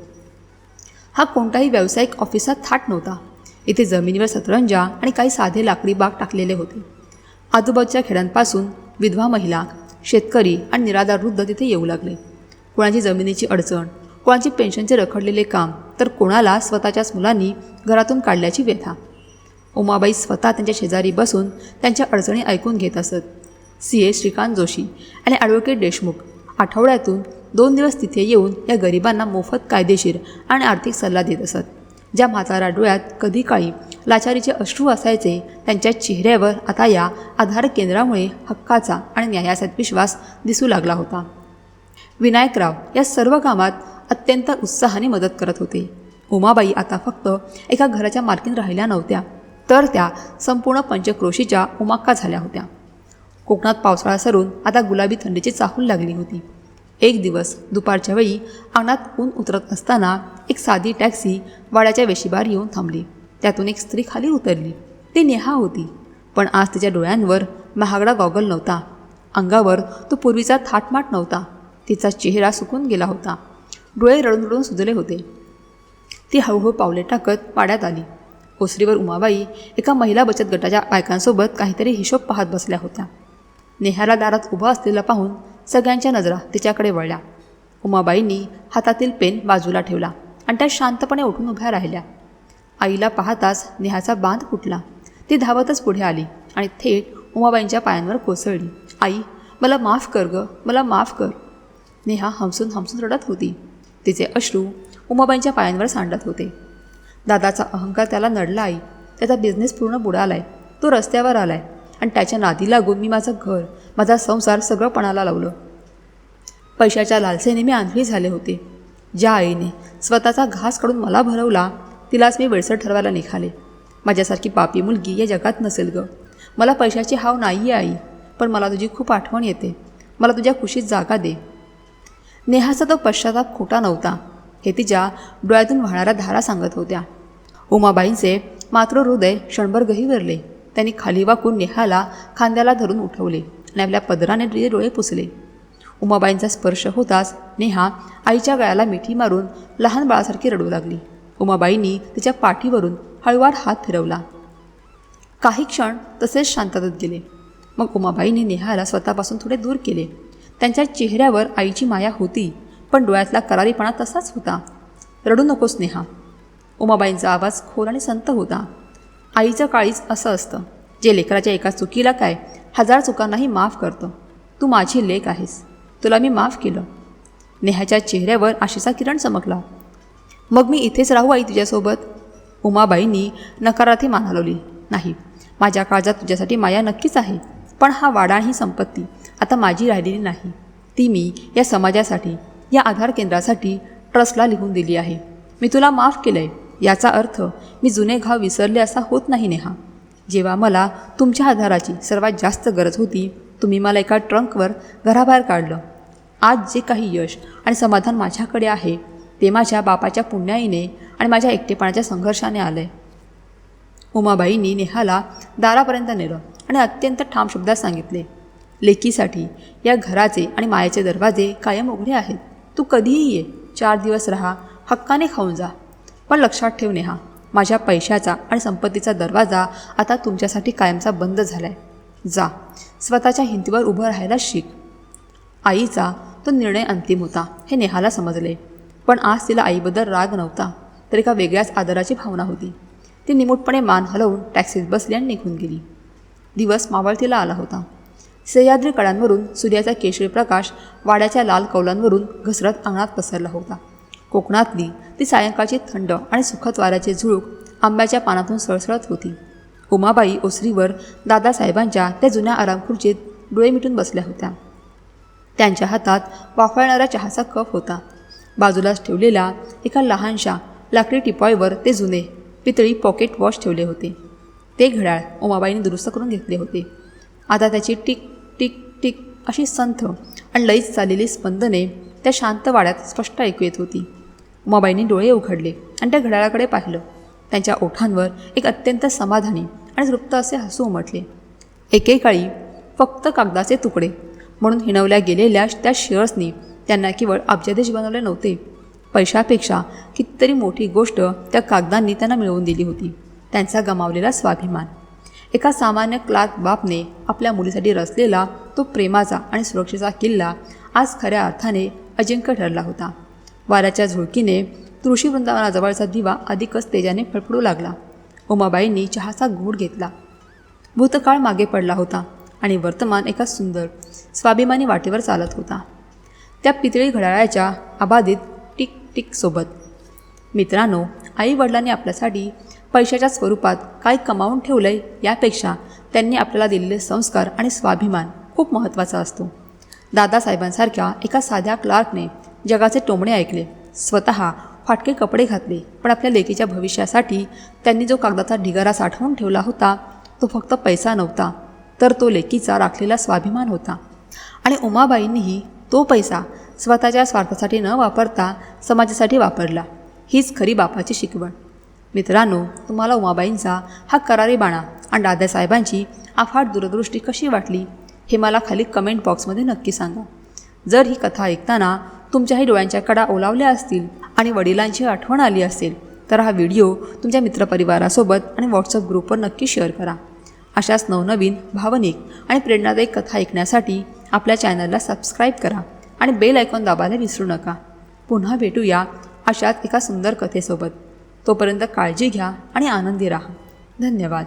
हा कोणताही व्यावसायिक ऑफिसात थाट नव्हता. इथे जमिनीवर सतरंजा आणि काही साधे लाकडी बाग टाकलेले होते. आजूबाजूच्या खेड्यांपासून विधवा महिला, शेतकरी आणि निराधार वृद्ध तिथे येऊ लागले. कोणाची जमिनीची अडचण, कोणाची पेन्शनचे रखडलेले काम, तर कोणाला स्वतःच्याच मुलांनी घरातून काढल्याची व्यथा. उमाबाई स्वतः त्यांच्या शेजारी बसून त्यांच्या अडचणी ऐकून घेत असत. CA श्रीकांत जोशी आणि ॲडव्होकेट देशमुख आठवड्यातून 2 दिवस तिथे येऊन या गरिबांना मोफत कायदेशीर आणि आर्थिक सल्ला देत असत. ज्या म्हातारा डोळ्यात कधी काळी लाचारीचे अश्रू असायचे, त्यांच्या चेहऱ्यावर आता या आधार केंद्रामुळे हक्काचा आणि न्यायाचा विश्वास दिसू लागला होता. विनायकराव या सर्व कामात अत्यंत उत्साहाने मदत करत होते. उमाबाई आता फक्त एका घराच्या मालकीन राहिल्या नव्हत्या, तर त्या संपूर्ण पंचक्रोशीच्या उमाक्का झाल्या होत्या. कोकणात पावसाळा सरून आता गुलाबी थंडीची चाहूल लागली होती. एक दिवस दुपारच्या वेळी अंगणात ऊन उतरत असताना एक साधी टॅक्सी वाड्याच्या वेशीबार येऊन थांबली. त्यातून एक स्त्री खाली उतरली. ती नेहा होती, पण आज तिच्या डोळ्यांवर महागडा गॉगल नव्हता. अंगावर तो पूर्वीचा थाटमाट नव्हता. तिचा चेहरा सुकून गेला होता. डोळे रडून रडून सुजले होते. ती हळूहळू पावले टाकत वाड्यात आली. ओसरीवर उमाबाई एका महिला बचत गटाच्या बायकांसोबत काहीतरी हिशोब पाहत बसल्या होत्या. नेहाला दारात उभा असलेला पाहून सगळ्यांच्या नजरा तिच्याकडे वळल्या. उमाबाईंनी हातातील पेन बाजूला ठेवला आणि त्या शांतपणे उठून उभ्या राहिल्या. आईला पाहताच नेहाचा बांध फुटला. ती धावतच पुढे आली आणि थेट उमाबाईंच्या पायांवर कोसळली. आई, मला माफ कर गं, मला माफ कर. नेहा हमसून हमसून रडत होती. तिचे अश्रू उमाबाईंच्या पायांवर सांडत होते. दादाचा अहंकार त्याला नडला. आई, त्याचा बिझनेस पूर्ण बुडालाय. तो रस्त्यावर आलाय आणि त्याच्या नादी लागून मी माझं घर, माझा संसार सगळं पणाला लावलं. पैशाच्या लालसेने मी आंधळी झाले होते. ज्या आईने स्वतःचा घास काढून मला भरवला, तिलाच मी वेडसर ठरवायला निघाले. माझ्यासारखी पापी मुलगी या जगात नसेल गं. मला पैशाची हाव नाही आहे आई, पण मला तुझी खूप आठवण येते. मला तुझ्या कुशीत जागा दे. नेहाचा तो पश्चाताप खोटा नव्हता हे तिच्या डोळ्यातून वाहणाऱ्या धारा सांगत होत्या. उमाबाईंचे मात्र हृदय क्षणभर गहिवरले. त्यांनी खाली वाकून नेहाला खांद्याला धरून उठवले आणि आपल्या पदराने तिचे डोळे पुसले. उमाबाईंचा स्पर्श होताच नेहा आईच्या गळ्याला मिठी मारून लहान बाळासारखी रडू लागली. उमाबाईंनी तिच्या पाठीवरून हळूवार हात फिरवला. काही क्षण तसेच शांततेत गेले. मग उमाबाईंनी नेहाला स्वतःपासून थोडे दूर केले. त्यांच्या चेहऱ्यावर आईची माया होती, पण डोळ्यातला करारीपणा तसाच होता. रडू नकोस नेहा. उमाबाईंचा आवाज खोल आणि संत होता. आईचं काळीच असं असतं, जे लेकराच्या एका चुकीला काय 1000 चुकांनाही माफ करतं. तू माझी लेक आहेस, तुला मी माफ केलं. नेहाच्या चेहऱ्यावर आशेचा किरण चमकला. मग मी इथेच राहू आई तुझ्यासोबत? उमाबाईंनी नकारार्थी मान हलवली. नाही, माझ्या काळजात तुझ्यासाठी माया नक्कीच आहे, पण हा वाडा आणि ही संपत्ती आता माझी राहिलेली नाही. ती मी या समाजासाठी, या आधार केंद्रासाठी ट्रस्टला लिहून दिली आहे. मी तुला माफ केलं आहे याचा अर्थ मी जुने घाव विसरले असा होत नाही नेहा. जेव्हा मला तुमच्या आधाराची सर्वात जास्त गरज होती, तुम्ही मला एका ट्रंकवर घराबाहेर काढलं. आज जे काही यश आणि समाधान माझ्याकडे आहे ते माझ्या बापाच्या पुण्याईने आणि माझ्या एकटेपणाच्या संघर्षाने आलं आहे. उमाबाईंनी नेहाला दारापर्यंत नेलं आणि अत्यंत ठाम शब्दात सांगितले, लेकीसाठी या घराचे आणि मायेचे दरवाजे कायम उघडे आहेत. तू कधीही ये, 4 दिवस राहा, हक्काने खाऊन जा. पण लक्षात ठेव नेहा, माझ्या पैशाचा आणि संपत्तीचा दरवाजा आता तुमच्यासाठी कायमचा बंद झाला आहे. जा, स्वतःच्या हिंतीवर उभं राहायला शिक. आईचा तो निर्णय अंतिम होता हे नेहाला समजले, पण आज तिला आईबद्दल राग नव्हता, तर एका वेगळ्याच आदराची भावना होती. ती निमूटपणे मान हलवून टॅक्सीत बसली आणि निघून गेली. दिवस मावळतीला आला होता. सह्याद्री कडांवरून सूर्याचा केशरी प्रकाश वाड्याच्या लाल कौलांवरून घसरत अंगणात पसरला होता. कोकणातली ती सायंकाळची थंड आणि सुखद वाऱ्याचे झुळूक आंब्याच्या पानातून सळसळत होती. उमाबाई ओसरीवर दादासाहेबांच्या त्या जुन्या आरामखुर्चीत डोळे मिटून बसल्या होत्या. त्यांच्या हातात वाफळणारा चहाचा कप होता. बाजूलाच ठेवलेल्या एका लहानशा लाकडी टिपॉयवर ते जुने पितळी पॉकेट वॉच ठेवले होते. ते घड्याळ उमाबाईंनी दुरुस्त करून घेतले होते. आता त्याची टिक टिक टिक अशी संथ आणि लईच चाललेली स्पंदने त्या शांत वाड्यात स्पष्ट ऐकू येत होती. उमाबाईंनी डोळे उघडले आणि त्या घड्याळाकडे पाहिलं. त्यांच्या ओठांवर एक अत्यंत समाधानी आणि तृप्त असे हसू उमटले. एकेकाळी फक्त कागदाचे तुकडे म्हणून हिणवल्या गेलेल्या त्या शेअर्सनी त्यांना केवळ अब्जाधीश बनवले नव्हते. पैशापेक्षा कितीतरी मोठी गोष्ट त्या कागदांनी त्यांना मिळवून दिली होती, त्यांचा गमावलेला स्वाभिमान. एका सामान्य क्लार्क बापने आपल्या मुलीसाठी रचलेला तो प्रेमाचा आणि सुरक्षेचा किल्ला आज खऱ्या अर्थाने अजिंक्य ठरला होता. वाऱ्याच्या झुळकीने तुळशी वृंदावनाजवळचा दिवा अधिकच तेजाने फडफडू लागला. उमाबाईंनी चहाचा घोट घेतला. भूतकाळ मागे पडला होता आणि वर्तमान एका सुंदर स्वाभिमानी वाटेवर चालत होता. त्या पितळी घड्याळाच्या आबादित टिक टिक सोबत. मित्रांनो, आई वडिलांनी आपल्यासाठी पैशाच्या स्वरूपात काय कमावून ठेवलंय यापेक्षा त्यांनी आपल्याला दिलेले संस्कार आणि स्वाभिमान खूप महत्त्वाचा असतो. दादासाहेबांसारख्या एका साध्या क्लार्कने जगाचे टोमणे ऐकले, स्वतः फाटके कपडे घातले, पण आपल्या लेकीच्या भविष्यासाठी त्यांनी जो कागदाचा ढिगारा साठवून ठेवला होता तो फक्त पैसा नव्हता, तर तो लेकीचा राखलेला स्वाभिमान होता. आणि उमाबाईंनीही तो पैसा स्वतःच्या स्वार्थासाठी न वापरता समाजासाठी वापरला. हीच खरी बापाची शिकवण. मित्रांनो, तुम्हाला उमाबाईंचा हा करारी बाणा आणि दादासाहेबांची अफाट दूरदृष्टी कशी वाटली हे मला खाली कमेंट बॉक्समध्ये नक्की सांगा. जर ही कथा ऐकताना तुमच्याही डोळ्यांच्या कडा ओलावल्या असतील आणि वडिलांची आठवण आली असेल तर हा व्हिडिओ तुमच्या मित्रपरिवारासोबत आणि व्हॉट्सअप ग्रुपवर नक्की शेअर करा. अशाच नवनवीन भावनिक आणि प्रेरणादायक कथा ऐकण्यासाठी आपल्या चॅनलला सबस्क्राईब करा आणि बेल आयकॉन दाबायला विसरू नका. पुन्हा भेटूया अशाच एका सुंदर कथेसोबत. तोपर्यंत काळजी घ्या आणि आनंदी राहा. धन्यवाद.